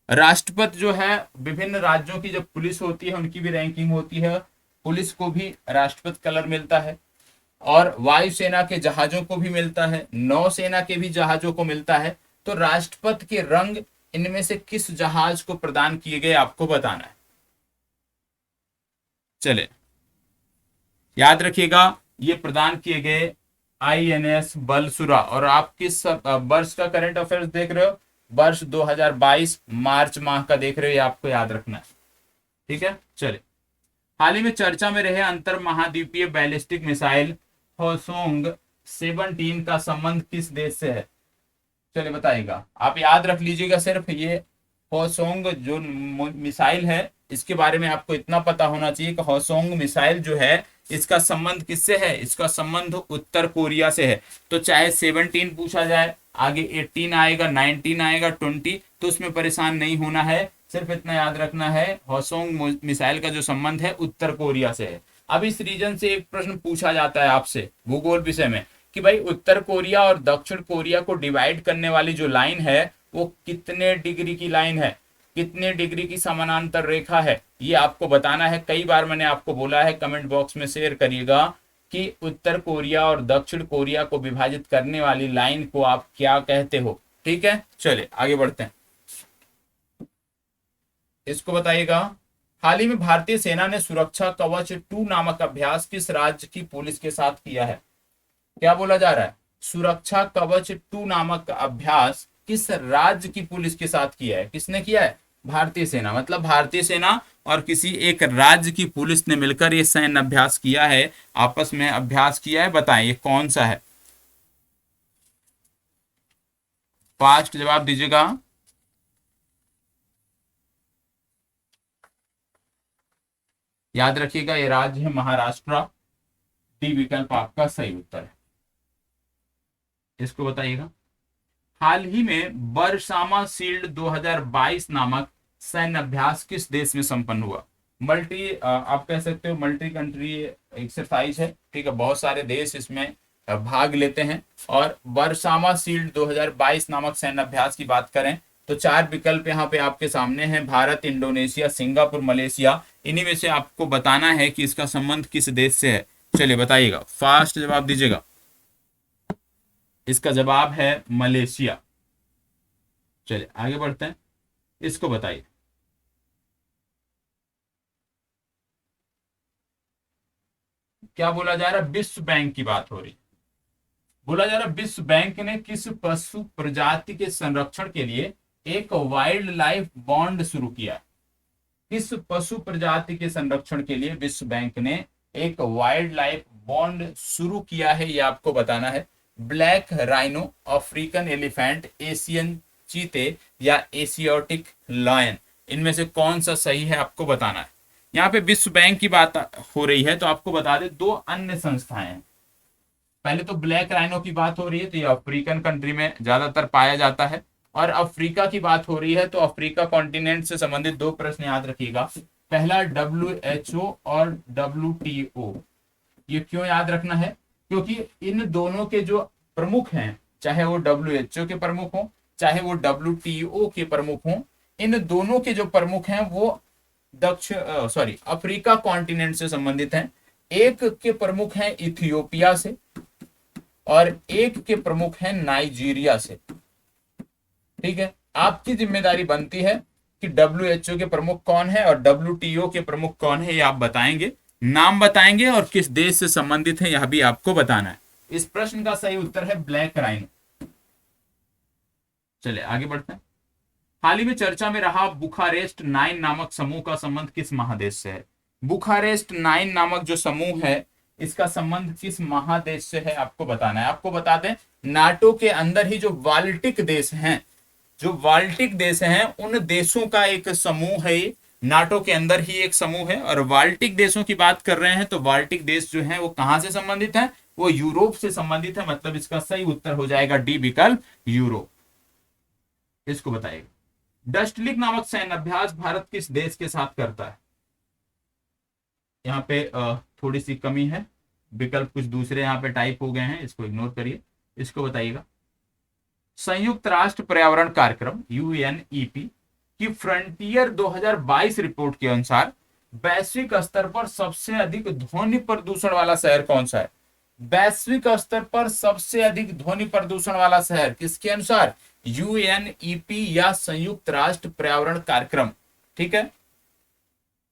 राष्ट्रपति जो है, विभिन्न राज्यों की जब पुलिस होती है उनकी भी रैंकिंग होती है, पुलिस को भी राष्ट्रपति कलर मिलता है, और वायुसेना के जहाजों को भी मिलता है, नौसेना के भी जहाजों को मिलता है। तो राष्ट्रपति के रंग इनमें से किस जहाज को प्रदान किए गए आपको बताना है। चले याद रखिएगा, ये प्रदान किए गए INS बलसुरा। और आप किस वर्ष का करंट अफेयर्स देख रहे हो? वर्ष 2022 मार्च माह का देख रहे हो, ये आपको याद रखना है। ठीक है, चलिए। हाल ही में चर्चा में रहे अंतर महाद्वीपीय बैलिस्टिक मिसाइल होसोंग 17 का संबंध किस देश से है? चलिए बताइएगा, आप याद रख लीजिएगा सिर्फ ये होसोंग जो मिसाइल है इसके बारे में आपको इतना पता होना चाहिए कि होसोंग मिसाइल जो है इसका संबंध किससे है? इसका संबंध उत्तर कोरिया से है। तो चाहे 17 पूछा जाए, आगे 18 आएगा, 19 आएगा, 20, तो उसमें परेशान नहीं होना है। सिर्फ इतना याद रखना है, होसोंग मिसाइल का जो संबंध है उत्तर कोरिया से है। अब इस रीजन से एक प्रश्न पूछा जाता है आपसे भूगोल विषय में कि भाई उत्तर कोरिया और दक्षिण कोरिया को डिवाइड करने वाली जो लाइन है वो कितने डिग्री की लाइन है, कितने डिग्री की समानांतर रेखा है, ये आपको बताना है। कई बार मैंने आपको बोला है, कमेंट बॉक्स में शेयर करिएगा कि उत्तर कोरिया और दक्षिण कोरिया को विभाजित करने वाली लाइन को आप क्या कहते हो। ठीक है, चलिए आगे बढ़ते हैं, इसको बताइएगा। हाल ही में भारतीय सेना ने सुरक्षा कवच 2 नामक अभ्यास किस राज्य की पुलिस के साथ किया है? क्या बोला जा रहा है? सुरक्षा कवच 2 नामक अभ्यास किस राज्य की पुलिस के साथ किया है? किसने किया है? भारतीय सेना। मतलब भारतीय सेना और किसी एक राज्य की पुलिस ने मिलकर ये सैन्य अभ्यास किया है, आपस में अभ्यास किया है। बताएं ये कौन सा है? फास्ट जवाब दीजिएगा। याद रखिएगा ये राज्य है महाराष्ट्र। डी विकल्प आपका सही उत्तर है। इसको बताइएगा। हाल ही में बरसामा शील्ड 2022 नामक सैन्य अभ्यास किस देश में संपन्न हुआ? आप कह सकते हो मल्टी कंट्री एक्सरसाइज है। ठीक है, बहुत सारे देश इसमें भाग लेते हैं। और बरसामा शील्ड 2022 नामक सैन्य अभ्यास की बात करें तो 4 विकल्प यहाँ पे आपके सामने हैं, भारत, इंडोनेशिया, सिंगापुर, मलेशिया। इन्हीं में से आपको बताना है कि इसका संबंध किस देश से है। चलिए बताइएगा, फास्ट जवाब दीजिएगा। इसका जवाब है मलेशिया। चलिए आगे बढ़ते हैं, इसको बताइए। क्या बोला जा रहा है? विश्व बैंक की बात हो रही। बोला जा रहा है विश्व बैंक ने किस पशु प्रजाति के संरक्षण के लिए एक वाइल्ड लाइफ बॉन्ड शुरू किया? किस पशु प्रजाति के संरक्षण के लिए विश्व बैंक ने एक वाइल्ड लाइफ बॉन्ड शुरू किया है, ये आपको बताना है। Black rhino, African elephant, Asian चीते या एशियाटिक लायन, इनमें से कौन सा सही है आपको बताना है। यहाँ पे विश्व बैंक की बात हो रही है, तो आपको बता दे दो अन्य संस्थाएं हैं। पहले तो ब्लैक राइनो की बात हो रही है, तो ये अफ्रीकन कंट्री में ज्यादातर पाया जाता है। और अफ्रीका की बात हो रही है, तो अफ्रीका कॉन्टिनेंट से संबंधित दो प्रश्न याद रखिएगा। पहला WHO और WTO। ये क्यों याद रखना है? क्योंकि इन दोनों के जो प्रमुख हैं, चाहे वो WHO के प्रमुख हो, चाहे वो WTO के प्रमुख हो, इन दोनों के जो प्रमुख हैं वो अफ्रीका कॉन्टिनेंट से संबंधित हैं। एक के प्रमुख हैं इथियोपिया से और एक के प्रमुख हैं नाइजीरिया से। ठीक है, आपकी जिम्मेदारी बनती है कि WHO के प्रमुख कौन है और WTO के प्रमुख कौन है, ये आप बताएंगे, नाम बताएंगे और किस देश से संबंधित है यह भी आपको बताना है। इस प्रश्न का सही उत्तर है ब्लैक राइनो। चलिए आगे बढ़ते हैं। हाल ही में चर्चा में रहा बुखारेस्ट 9 नामक समूह का संबंध किस महादेश से है? बुखारेस्ट 9 नामक जो समूह है, इसका संबंध किस महादेश से है आपको बताना है। आपको बता दें, नाटो के अंदर ही जो बाल्टिक देश हैं, जो बाल्टिक देश हैं, उन देशों का एक समूह है। नाटो के अंदर ही एक समूह है और बाल्टिक देशों की बात कर रहे हैं, तो बाल्टिक देश जो है वो कहां से संबंधित है? वो यूरोप से संबंधित है। मतलब इसका सही उत्तर हो जाएगा डी विकल्प, यूरोप। इसको बताइएगा। डस्टलिक नामक सैन्य अभ्यास भारत किस देश के साथ करता है? यहाँ पे थोड़ी सी कमी है, विकल्प कुछ दूसरे यहाँ पे टाइप हो गए हैं, इसको इग्नोर करिए। इसको बताइएगा। संयुक्त राष्ट्र पर्यावरण कार्यक्रम UNEP की फ्रंटियर 2022 रिपोर्ट के अनुसार वैश्विक स्तर पर सबसे अधिक ध्वनि प्रदूषण वाला शहर कौन सा है? वैश्विक स्तर पर सबसे अधिक ध्वनि प्रदूषण वाला शहर किसके अनुसार? UNEP या संयुक्त राष्ट्र पर्यावरण कार्यक्रम। ठीक है,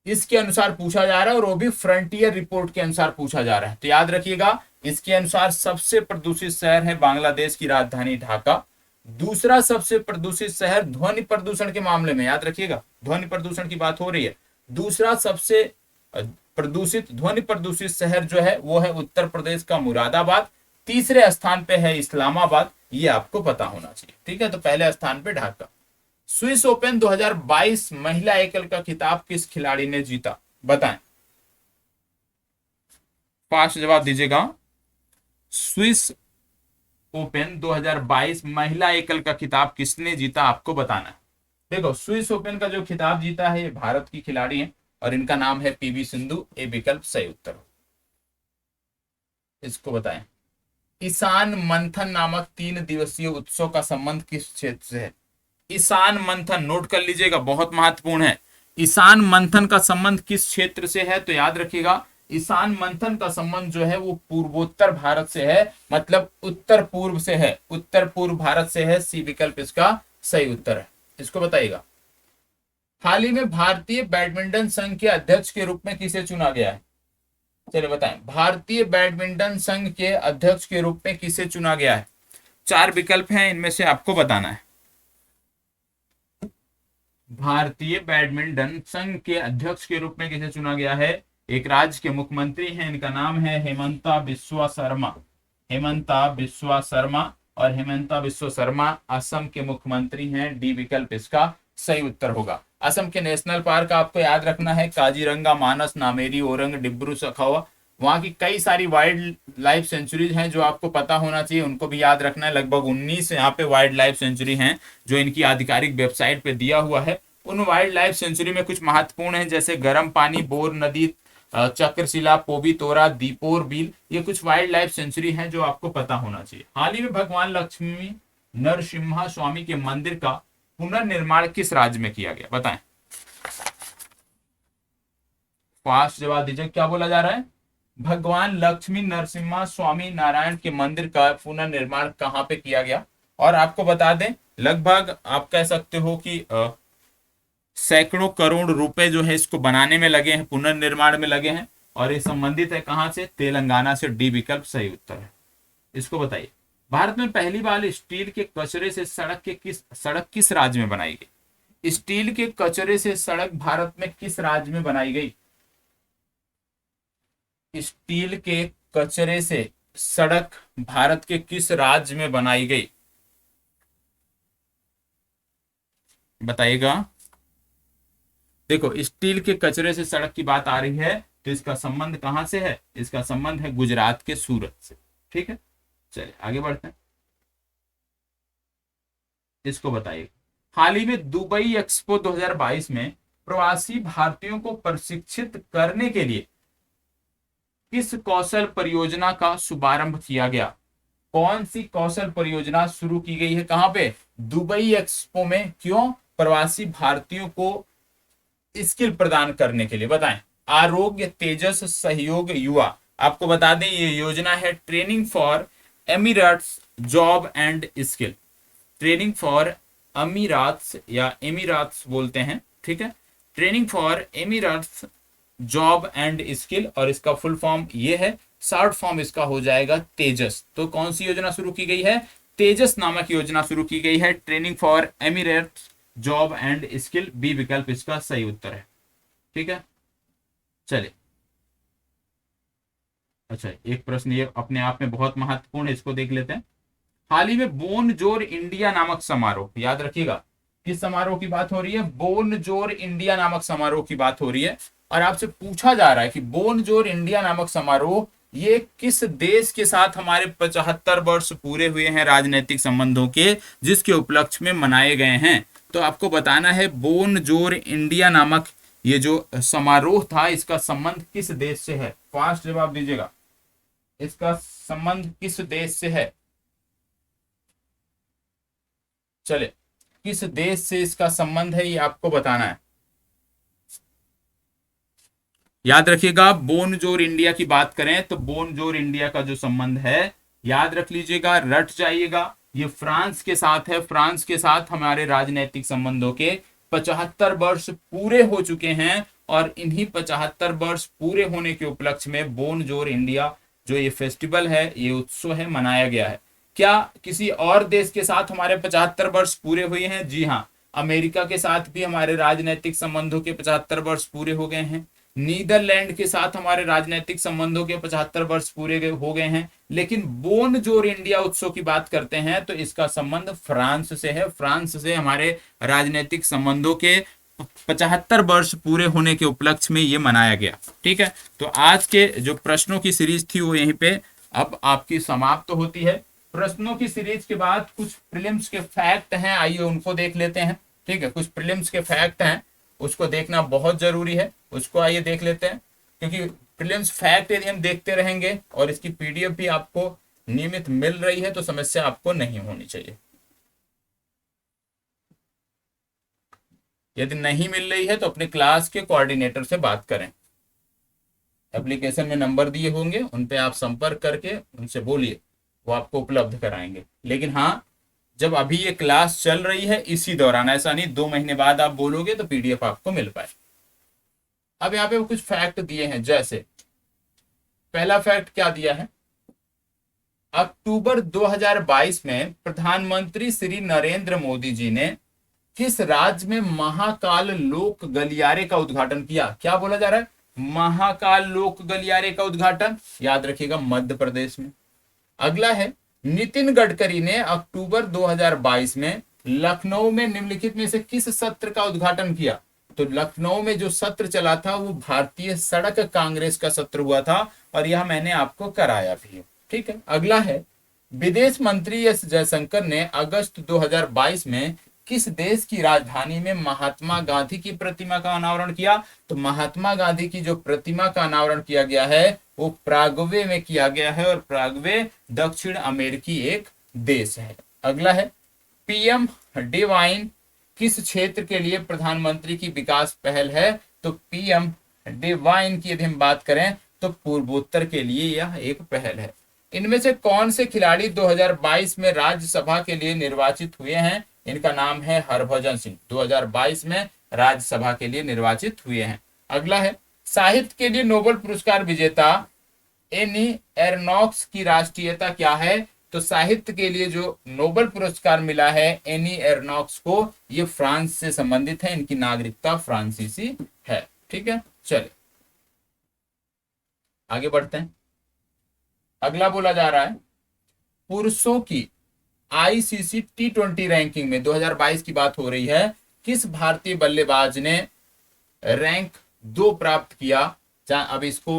इसके अनुसार पूछा जा रहा है और वो भी फ्रंटियर रिपोर्ट के अनुसार पूछा जा रहा है। तो याद रखिएगा, इसके अनुसार सबसे प्रदूषित शहर है बांग्लादेश की राजधानी ढाका। दूसरा सबसे प्रदूषित शहर ध्वनि प्रदूषण के मामले में, याद रखिएगा ध्वनि प्रदूषण की बात हो रही है, दूसरा सबसे प्रदूषित ध्वनि प्रदूषित शहर जो है वो है उत्तर प्रदेश का मुरादाबाद। तीसरे स्थान पे है इस्लामाबाद, ये आपको पता होना चाहिए। ठीक है, तो पहले स्थान पे ढाका। स्विस ओपन 2022 महिला एकल का खिताब किस खिलाड़ी ने जीता? बताएं, फास्ट जवाब दीजिएगा। स्विस ओपन 2022 महिला एकल का खिताब किसने जीता आपको बताना है। देखो, स्विस ओपन का जो खिताब जीता है ये भारत की खिलाड़ी है और इनका नाम है PV सिंधु। ए विकल्प सही उत्तर। इसको बताएं। ईशान मंथन नामक 3 दिवसीय उत्सव का संबंध किस क्षेत्र से है? ईशान मंथन नोट कर लीजिएगा, बहुत महत्वपूर्ण है। ईशान मंथन का संबंध किस क्षेत्र से है? तो याद रखिएगा, ईशान मंथन का संबंध जो है वो पूर्वोत्तर भारत से है, मतलब उत्तर पूर्व से है, उत्तर पूर्व भारत से है। सी विकल्प इसका सही उत्तर है। इसको बताइएगा। हाल ही में भारतीय बैडमिंटन संघ के अध्यक्ष के रूप में किसे चुना गया है? चलिए बताएं, भारतीय बैडमिंटन संघ के अध्यक्ष के रूप में किसे चुना गया है? 4 विकल्प हैं, इनमें से आपको बताना है। भारतीय बैडमिंटन संघ के अध्यक्ष के रूप में किसे चुना गया है? एक राज्य के मुख्यमंत्री हैं, इनका नाम है हेमंता बिस्वा शर्मा। हेमंता बिस्वा शर्मा, और हेमंता बिस्वा शर्मा असम के मुख्यमंत्री हैं। डी विकल्प इसका सही उत्तर होगा। असम के नेशनल पार्क आपको याद रखना है, काजीरंगा, मानस, नामेरी, ओरंग, डिब्रू सखोवा। वहां की कई सारी वाइल्ड लाइफ सेंचुरीज हैं जो आपको पता होना चाहिए, उनको भी याद रखना है। लगभग 19 यहाँ पे वाइल्ड लाइफ सेंचुरी हैं जो इनकी आधिकारिक वेबसाइट पे दिया हुआ है। उन वाइल्ड लाइफ सेंचुरी में कुछ महत्वपूर्ण है, जैसे गर्म पानी, बोर नदी, चक्रशिला, पोबी तोरा, दीपोर बील, ये कुछ वाइल्ड लाइफ सेंचुरी हैं जो आपको पता होना चाहिए। हाल ही में भगवान लक्ष्मी नरसिम्हा स्वामी के मंदिर का पुनर्निर्माण किस राज्य में किया गया? बताएं, फास्ट जवाब दीजिए। क्या बोला जा रहा है? भगवान लक्ष्मी नरसिम्हा स्वामी नारायण के मंदिर का पुनर्निर्माण कहां पे किया गया? और आपको बता दें, लगभग आप कह सकते हो कि सैकड़ों करोड़ रुपए जो है इसको बनाने में लगे हैं, पुनर्निर्माण में लगे हैं, और ये संबंधित है कहां से? तेलंगाना से। डी विकल्प सही उत्तर है। इसको बताइए। भारत में पहली बार स्टील के कचरे से सड़क किस राज्य में बनाई गई? स्टील के कचरे से सड़क भारत में किस राज्य में बनाई गई? स्टील के कचरे से सड़क भारत के किस राज्य में बनाई गई? बताइएगा। देखो, स्टील के कचरे से सड़क की बात आ रही है, तो इसका संबंध कहां से है? इसका संबंध है गुजरात के सूरत से। ठीक है, चलिए आगे बढ़ते हैं। इसको बताइए। हाल ही में दुबई एक्सपो 2022 में प्रवासी भारतीयों को प्रशिक्षित करने के लिए किस कौशल परियोजना का शुभारंभ किया गया? कौन सी कौशल परियोजना शुरू की गई है? कहां पे? दुबई एक्सपो में। क्यों? प्रवासी भारतीयों को स्किल प्रदान करने के लिए। बताएं। आरोग्य, तेजस, सहयोग, युवा। आपको बता दें, ये योजना है training for Emirates job and skill. Training for Emirates या एमिरात्स बोलते हैं। ठीक है, training for Emirates job and skill, और इसका फुल फॉर्म ये है, शॉर्ट फॉर्म इसका हो जाएगा तेजस। तो कौन सी योजना शुरू की गई है? तेजस नामक योजना शुरू की गई है, training for Emirates job and skill. B विकल्प इसका सही उत्तर है। ठीक है, चलिए। अच्छा, एक प्रश्न ये अपने आप में बहुत महत्वपूर्ण है, इसको देख लेते हैं। हाल ही में बोन जोर इंडिया नामक समारोह, याद रखिएगा, किस समारोह की बात हो रही है? बोन जोर इंडिया नामक समारोह की बात हो रही है। और आपसे पूछा जा रहा है कि बोन जोर इंडिया नामक समारोह ये किस देश के साथ हमारे 75 वर्ष पूरे हुए हैं राजनीतिक संबंधों के, जिसके उपलक्ष्य में मनाए गए हैं। तो आपको बताना है बोन जोर इंडिया नामक ये जो समारोह था, इसका संबंध किस देश से है? फास्ट जवाब दीजिएगा। इसका संबंध किस देश से है? चले, किस देश से इसका संबंध है, ये आपको बताना है। याद रखिएगा, बोनजोर इंडिया की बात करें तो बोनजोर इंडिया का जो संबंध है, याद रख लीजिएगा, रट जाइएगा, ये फ्रांस के साथ है। फ्रांस के साथ हमारे राजनीतिक संबंधों के 75 वर्ष पूरे हो चुके हैं, और इन्हीं 75 वर्ष पूरे होने के उपलक्ष्य में बोनजोर इंडिया जो ये फेस्टिवल है, ये उत्सव है, मनाया गया है। क्या किसी और देश के साथ हमारे 75 वर्ष पूरे हुए हैं? जी हाँ, अमेरिका के साथ भी हमारे राजनीतिक संबंधों के 75 वर्ष पूरे हो गए हैं। नीदरलैंड के साथ हमारे राजनीतिक संबंधों के 75 वर्ष पूरे हो गए हैं। लेकिन बोन जोर इंडिया उत्सव की बात करते हैं तो इसका संबंध फ्रांस से है। फ्रांस से हमारे राजनीतिक संबंधों के 75 वर्ष पूरे होने के उपलक्ष्य में ये मनाया गया। ठीक है, तो आज के जो प्रश्नों की सीरीज थी वो यहीं पे अब आपकी समाप्त होती है। प्रश्नों की सीरीज के बाद कुछ प्रीलिम्स के फैक्ट हैं, आइए उनको देख लेते हैं। ठीक है, कुछ प्रीलिम्स के फैक्ट हैं, उसको देखना बहुत जरूरी है, उसको आइए देख लेते हैं। क्योंकि प्रीलिम्स फैक्ट यदि हम देखते रहेंगे और इसकी पीडीएफ भी आपको नियमित मिल रही है तो समस्या आपको नहीं होनी चाहिए। यदि नहीं मिल रही है तो अपने क्लास के कोऑर्डिनेटर से बात करें। एप्लीकेशन में नंबर दिए होंगे, उन पे आप संपर्क करके उनसे बोलिए, वो आपको उपलब्ध कराएंगे। लेकिन हाँ, जब अभी ये क्लास चल रही है इसी दौरान, ऐसा नहीं 2 महीने बाद आप बोलोगे तो पीडीएफ आपको मिल पाए। अब यहाँ पे कुछ फैक्ट दिए हैं, जैसे पहला फैक्ट क्या दिया है? अक्टूबर 2022 में प्रधानमंत्री श्री नरेंद्र मोदी जी ने किस राज्य में महाकाल लोक गलियारे का उद्घाटन किया? क्या बोला जा रहा है? महाकाल लोक गलियारे का उद्घाटन, याद रखिएगा, मध्य प्रदेश में। अगला है, नितिन गडकरी ने अक्टूबर 2022 में लखनऊ में निम्नलिखित में से किस सत्र का उद्घाटन किया? तो लखनऊ में जो सत्र चला था वो भारतीय सड़क कांग्रेस का सत्र हुआ था, और यह मैंने आपको कराया भी। ठीक है, अगला है, विदेश मंत्री एस जयशंकर ने अगस्त 2022 में किस देश की राजधानी में महात्मा गांधी की प्रतिमा का अनावरण किया? तो महात्मा गांधी की जो प्रतिमा का अनावरण किया गया है वो प्रागवे में किया गया है, और प्रागवे दक्षिण अमेरिकी एक देश है। अगला है, पीएम डिवाइन किस क्षेत्र के लिए प्रधानमंत्री की विकास पहल है? तो पीएम डिवाइन की यदि हम बात करें तो पूर्वोत्तर के लिए यह एक पहल है। इनमें से कौन से खिलाड़ी 2022 में राज्यसभा के लिए निर्वाचित हुए हैं? इनका नाम है हरभजन सिंह, 2022 में राज्यसभा के लिए निर्वाचित हुए हैं। अगला है, साहित्य के लिए नोबेल पुरस्कार विजेता एनी एरनॉक्स की राष्ट्रीयता क्या है? तो साहित्य के लिए जो नोबेल पुरस्कार मिला है एनी एरनॉक्स को, ये फ्रांस से संबंधित है, इनकी नागरिकता फ्रांसीसी है। ठीक है, चलिए आगे बढ़ते हैं। अगला बोला जा रहा है पुरुषों की आईसीसी T20 रैंकिंग में 2022 की बात हो रही है, किस भारतीय बल्लेबाज ने रैंक 2 प्राप्त किया। अब इसको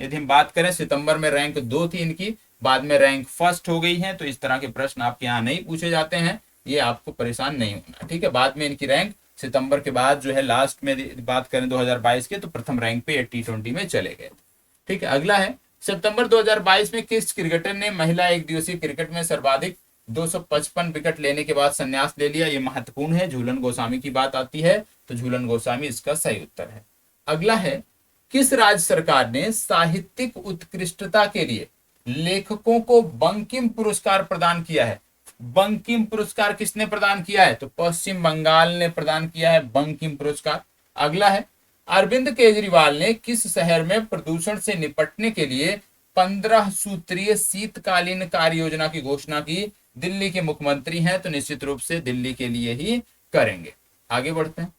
यदि हम बात करें, सितंबर में रैंक 2 थी इनकी, बाद में रैंक फर्स्ट हो गई है। तो इस तरह के प्रश्न आपके यहाँ नहीं पूछे जाते हैं, ये आपको परेशान नहीं होना, ठीक है। बाद में इनकी रैंक सितंबर के बाद जो है लास्ट में बात करें 2022 के, तो प्रथम रैंक पे T20 में चले गए, ठीक है। अगला है सितंबर 2022 में किस क्रिकेटर ने महिला एक दिवसीय क्रिकेट में सर्वाधिक 255 विकेट लेने के बाद संन्यास ले लिया। ये महत्वपूर्ण है, झूलन गोस्वामी की बात आती है, तो झूलन गोस्वामी इसका सही उत्तर है। अगला है किस राज्य सरकार ने साहित्यिक उत्कृष्टता के लिए लेखकों को बंकिम पुरस्कार प्रदान किया है। बंकिम पुरस्कार किसने प्रदान किया है, तो पश्चिम बंगाल ने प्रदान किया है बंकिम पुरस्कार। अगला है अरविंद केजरीवाल ने किस शहर में प्रदूषण से निपटने के लिए 15 सूत्रीय शीतकालीन कार्य योजना की घोषणा की। दिल्ली के मुख्यमंत्री हैं, तो निश्चित रूप से दिल्ली के लिए ही करेंगे। आगे बढ़ते हैं।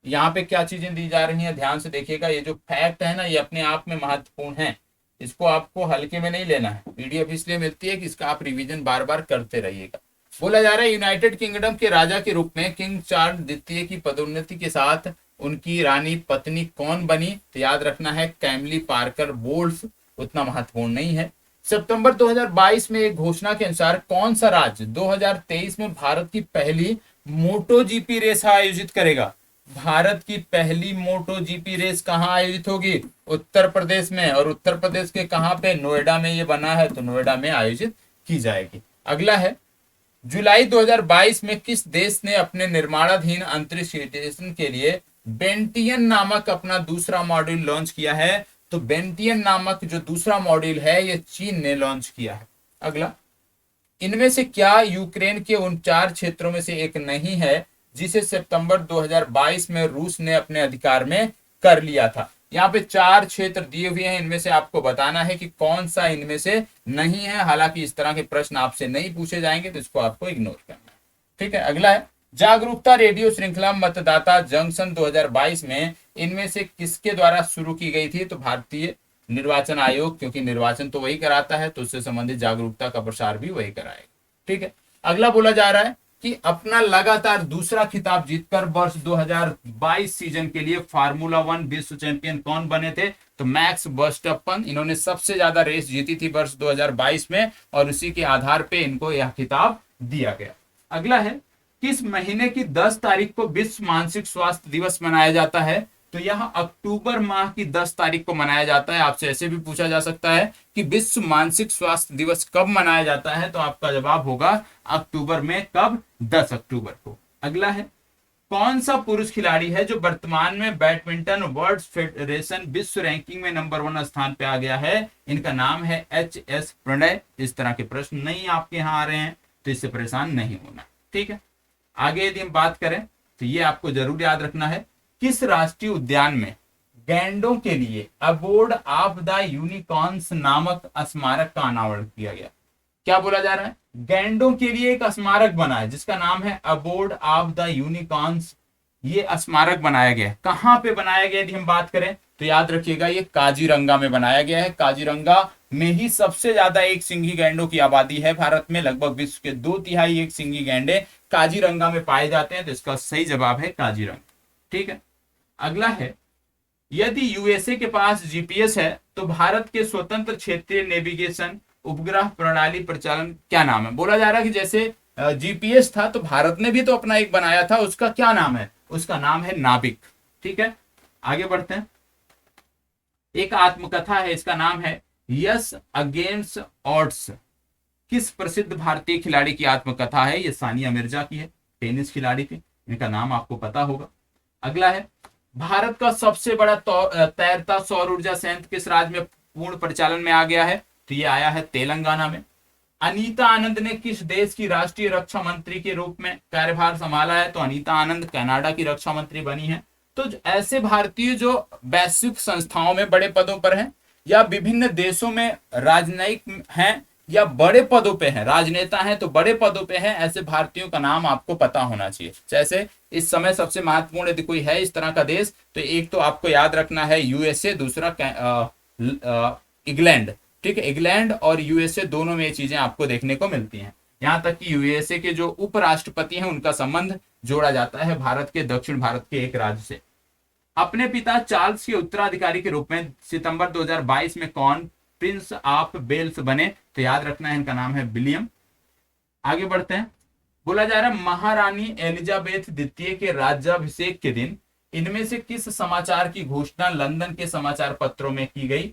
यहाँ पे क्या चीजें दी जा रही हैं, ध्यान से देखिएगा। ये जो फैक्ट है ना, ये अपने आप में महत्वपूर्ण है, इसको आपको हल्के में नहीं लेना है। पीडीएफ इसलिए मिलती है कि इसका आप रिवीजन बार बार करते रहिएगा। बोला जा रहा है यूनाइटेड किंगडम के राजा के रूप में किंग चार्ल्स द्वितीय की पदोन्नति के साथ उनकी रानी पत्नी कौन बनी, तो याद रखना है कैमली पार्कर बोल्स, उतना महत्वपूर्ण नहीं है। सितंबर 2022 में एक घोषणा के अनुसार कौन सा राज्य 2023 में भारत की पहली मोटो जीपी रेस आयोजित करेगा। भारत की पहली मोटो जीपी रेस कहां आयोजित होगी, उत्तर प्रदेश में। और उत्तर प्रदेश के कहां पे, नोएडा में ये बना है, तो नोएडा में आयोजित की जाएगी। अगला है जुलाई 2022 में किस देश ने अपने निर्माणाधीन अंतरिक्ष स्टेशन के लिए बेंटियन नामक अपना दूसरा मॉड्यूल लॉन्च किया है। तो बेंटियन नामक जो दूसरा मॉड्यूल है, ये चीन ने लॉन्च किया है। अगला, इनमें से क्या यूक्रेन के उन 4 क्षेत्रों में से एक नहीं है जिसे सितंबर 2022 में रूस ने अपने अधिकार में कर लिया था। यहाँ पे 4 क्षेत्र दिए हुए हैं, इनमें से आपको बताना है कि कौन सा इनमें से नहीं है। हालांकि इस तरह के प्रश्न आपसे नहीं पूछे जाएंगे, तो इसको आपको इग्नोर करना है, ठीक है। अगला है जागरूकता रेडियो श्रृंखला मतदाता जंक्शन 2022 में इनमें से किसके द्वारा शुरू की गई थी, तो भारतीय निर्वाचन आयोग, क्योंकि निर्वाचन तो वही कराता है, तो उससे संबंधित जागरूकता का प्रसार भी वही कराएगा, ठीक है। अगला बोला जा रहा है कि अपना लगातार दूसरा खिताब जीतकर वर्ष 2022 सीजन के लिए फार्मूला 1 विश्व चैंपियन कौन बने थे, तो मैक्स वर्स्टैपन। इन्होंने सबसे ज्यादा रेस जीती थी वर्ष 2022 में, और उसी के आधार पे इनको यह खिताब दिया गया। अगला है किस महीने की 10 तारीख को विश्व मानसिक स्वास्थ्य दिवस मनाया जाता है, तो यह अक्टूबर माह की 10 तारीख को मनाया जाता है। आपसे ऐसे भी पूछा जा सकता है कि विश्व मानसिक स्वास्थ्य दिवस कब मनाया जाता है, तो आपका जवाब होगा अक्टूबर में। कब, 10 अक्टूबर को। अगला है कौन सा पुरुष खिलाड़ी है जो वर्तमान में बैडमिंटन वर्ल्ड फेडरेशन विश्व रैंकिंग में नंबर 1 स्थान पे आ गया है। इनका नाम है HS प्रणय। इस तरह के प्रश्न नहीं आपके यहाँ आ रहे हैं, तो इससे परेशान नहीं होना, ठीक है। आगे यदि हम बात करें, तो ये आपको जरूर याद रखना है, किस राष्ट्रीय उद्यान में गैंडों के लिए अबोर्ड ऑफ द यूनिकॉर्न्स नामक स्मारक का अनावरण किया गया। क्या बोला जा रहा है, गैंडों के लिए एक स्मारक बना है जिसका नाम है अबोर्ड ऑफ द यूनिकॉर्न्स। ये स्मारक बनाया गया है, कहां पे बनाया गया यदि हम बात करें, तो याद रखिएगा ये काजीरंगा में बनाया गया है। काजीरंगा में ही सबसे ज्यादा एक सिंगी गैंडों की आबादी है भारत में। लगभग विश्व के 2/3 एक सिंगी गैंडे काजीरंगा में पाए जाते हैं, तो इसका सही जवाब है काजीरंगा, ठीक है। अगला है यदि यूएसए के पास जीपीएस है तो भारत के स्वतंत्र क्षेत्रीय नेविगेशन उपग्रह प्रणाली प्रचालन क्या नाम है। बोला जा रहा है कि जैसे जीपीएस था, तो भारत ने भी तो अपना एक बनाया था, उसका क्या नाम है, उसका नाम है नाविक, ठीक है। आगे बढ़ते हैं। एक आत्मकथा है, इसका नाम है यस अगेंस्ट ऑड्स। किस प्रसिद्ध भारतीय खिलाड़ी की आत्मकथा है, ये सानिया मिर्जा की है, टेनिस खिलाड़ी थी, इनका नाम आपको पता होगा। अगला है भारत का सबसे बड़ा तैरता सौर ऊर्जा संयंत्र किस राज्य में पूर्ण परिचालन में आ गया है, तो ये आया है तेलंगाना में। अनीता आनंद ने किस देश की राष्ट्रीय रक्षा मंत्री के रूप में कार्यभार संभाला है, तो अनीता आनंद कनाडा की रक्षा मंत्री बनी है। तो ऐसे भारतीय जो वैश्विक संस्थाओं में बड़े पदों पर हैं या विभिन्न देशों में राजनयिक हैं, या बड़े पदों पे हैं, राजनेता हैं तो बड़े पदों पे हैं, ऐसे भारतीयों का नाम आपको पता होना चाहिए। जैसे इस समय सबसे महत्वपूर्ण यदि कोई है इस तरह का देश, तो एक तो आपको याद रखना है यूएसए, दूसरा इंग्लैंड। ठीक है, इंग्लैंड और यूएसए दोनों में ये चीजें आपको देखने को मिलती हैं। यहां तक कि यूएसए के जो उपराष्ट्रपति हैं उनका संबंध जोड़ा जाता है भारत के दक्षिण भारत के एक राज्य से। अपने पिता चार्ल्स के उत्तराधिकारी के रूप में सितंबर 2022 में कौन प्रिंस ऑफ वेल्स बने? तो याद रखना है इनका नाम है विलियम। आगे बढ़ते हैं। बोला जा रहा है महारानी एलिजाबेथ द्वितीय के राज्याभिषेक के दिन इनमें से किस समाचार की घोषणा लंदन के समाचार पत्रों में की गई?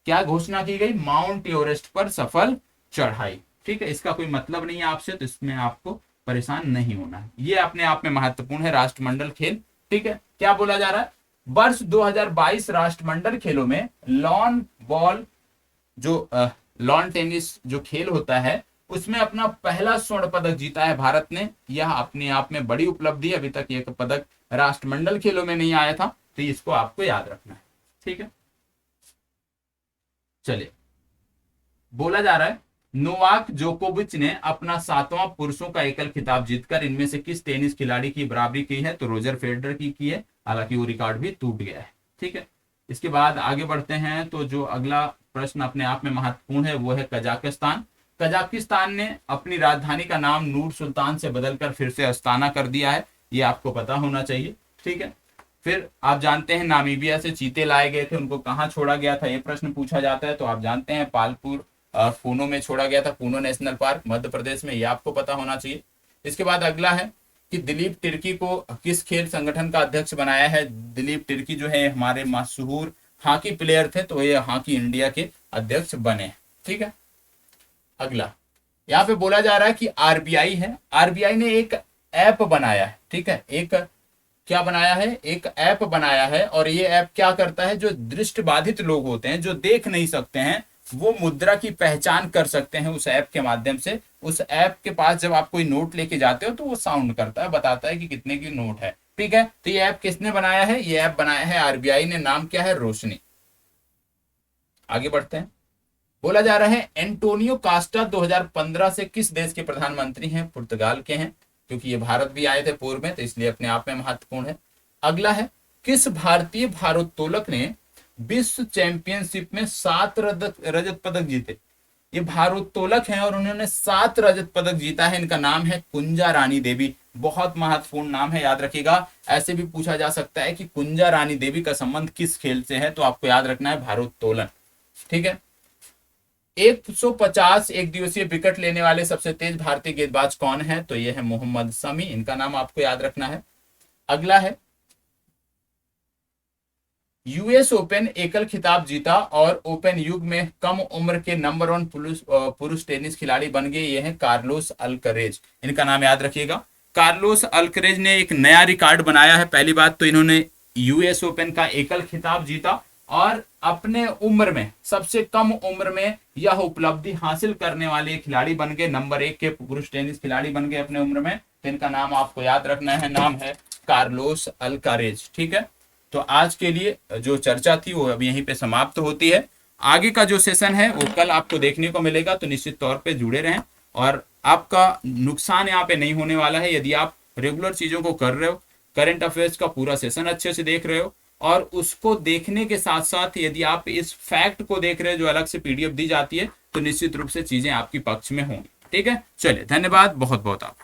क्या घोषणा की गई? माउंट एवरेस्ट पर सफल चढ़ाई। ठीक है, इसका कोई मतलब नहीं है आपसे, तो इसमें आपको परेशान नहीं होना है, ये अपने आप में महत्वपूर्ण है, राष्ट्रमंडल खेल। ठीक है, क्या बोला जा रहा है? वर्ष 2022 राष्ट्रमंडल खेलों में लॉन बॉल जो लॉन टेनिस जो खेल होता है उसमें अपना पहला स्वर्ण पदक जीता है भारत ने। यह अपने आप में बड़ी उपलब्धि है, अभी तक यह पदक राष्ट्रमंडल खेलों में नहीं आया था, तो इसको आपको याद रखना है। ठीक है, चलिए। बोला जा रहा है नोवाक जोकोविच ने अपना 7वां पुरुषों का एकल खिताब जीतकर इनमें से किस टेनिस खिलाड़ी की बराबरी की है? तो रोजर फेडरर की है, हालांकि वो रिकॉर्ड भी टूट गया है। ठीक है, इसके बाद आगे बढ़ते हैं, तो जो अगला प्रश्न अपने आप में महत्वपूर्ण है वो है कजाकिस्तान। कजाकिस्तान ने अपनी राजधानी का नाम नूर सुल्तान से बदलकर फिर से अस्ताना कर दिया है, ये आपको पता होना चाहिए। ठीक है, फिर आप जानते हैं नामीबिया से चीते लाए गए थे, उनको कहाँ छोड़ा गया था, ये प्रश्न पूछा जाता है। तो आप जानते हैं पालपुर पूनो में छोड़ा गया था, पूनो नेशनल पार्क मध्य प्रदेश में, ये आपको पता होना चाहिए। इसके बाद अगला है कि दिलीप तिर्की को किस खेल संगठन का अध्यक्ष बनाया है? दिलीप तिर्की जो है हमारे मशहूर हॉकी प्लेयर थे, तो ये हॉकी इंडिया के अध्यक्ष बने। ठीक है, अगला यहाँ पे बोला जा रहा है कि आरबीआई है, आरबीआई ने एक ऐप बनाया है। ठीक है, एक क्या बनाया है? एक ऐप बनाया है, और ये ऐप क्या करता है? जो दृष्टिबाधित लोग होते हैं, जो देख नहीं सकते हैं, वो मुद्रा की पहचान कर सकते हैं उस ऐप के माध्यम से। उस ऐप के पास जब आप कोई नोट लेके जाते हो तो वो साउंड करता है, बताता है कि कितने की नोट है। ठीक है, तो ये ऐप किसने बनाया है? ये ऐप बनाया है आरबीआई ने। नाम क्या है? रोशनी। आगे बढ़ते हैं। बोला जा रहा है एंटोनियो कास्टा 2015 से किस देश के प्रधानमंत्री हैं? पुर्तगाल के हैं, क्योंकि ये भारत भी आए थे पूर्व में, तो इसलिए अपने आप में महत्वपूर्ण है। अगला है किस भारतीय भारोत्तोलक ने विश्व चैंपियनशिप में 7 रजत पदक जीते? ये भारोत्तोलक हैं और उन्होंने 7 रजत पदक जीता है। इनका नाम है कुंजा रानी देवी। बहुत महत्वपूर्ण नाम है, याद रखिएगा। ऐसे भी पूछा जा सकता है कि कुंजा रानी देवी का संबंध किस खेल से है, तो आपको याद रखना है भारोत्तोलन। ठीक है, 150 एक दिवसीय विकेट लेने वाले सबसे तेज भारतीय गेंदबाज कौन है? तो ये है मोहम्मद शमी, इनका नाम आपको याद रखना है। अगला है यूएस ओपन एकल खिताब जीता और ओपन युग में कम उम्र के नंबर 1 पुरुष टेनिस खिलाड़ी बन गए, ये हैं कार्लोस अल्करेज। इनका नाम याद रखिएगा। कार्लोस अल्करेज ने एक नया रिकॉर्ड बनाया है। पहली बात तो इन्होंने यूएस ओपन का एकल खिताब जीता और अपने उम्र में सबसे कम उम्र में यह उपलब्धि हासिल करने वाले खिलाड़ी बन गए, नंबर 1 के पुरुष टेनिस खिलाड़ी बन गए अपने उम्र में। तो इनका नाम आपको याद रखना है, नाम है कार्लोस अल्कारेज। ठीक है, तो आज के लिए जो चर्चा थी वो अब यहीं पे समाप्त होती है। आगे का जो सेशन है वो कल आपको देखने को मिलेगा, तो निश्चित तौर पे जुड़े रहें। और आपका नुकसान यहाँ पे नहीं होने वाला है यदि आप रेगुलर चीजों को कर रहे हो, करंट अफेयर्स का पूरा सेशन अच्छे से देख रहे हो, और उसको देखने के साथ साथ यदि आप इस फैक्ट को देख रहे हो जो अलग से पीडीएफ दी जाती है, तो निश्चित रूप से चीजें आपकी पक्ष में होंगी। ठीक है, चलिए, धन्यवाद बहुत बहुत। आप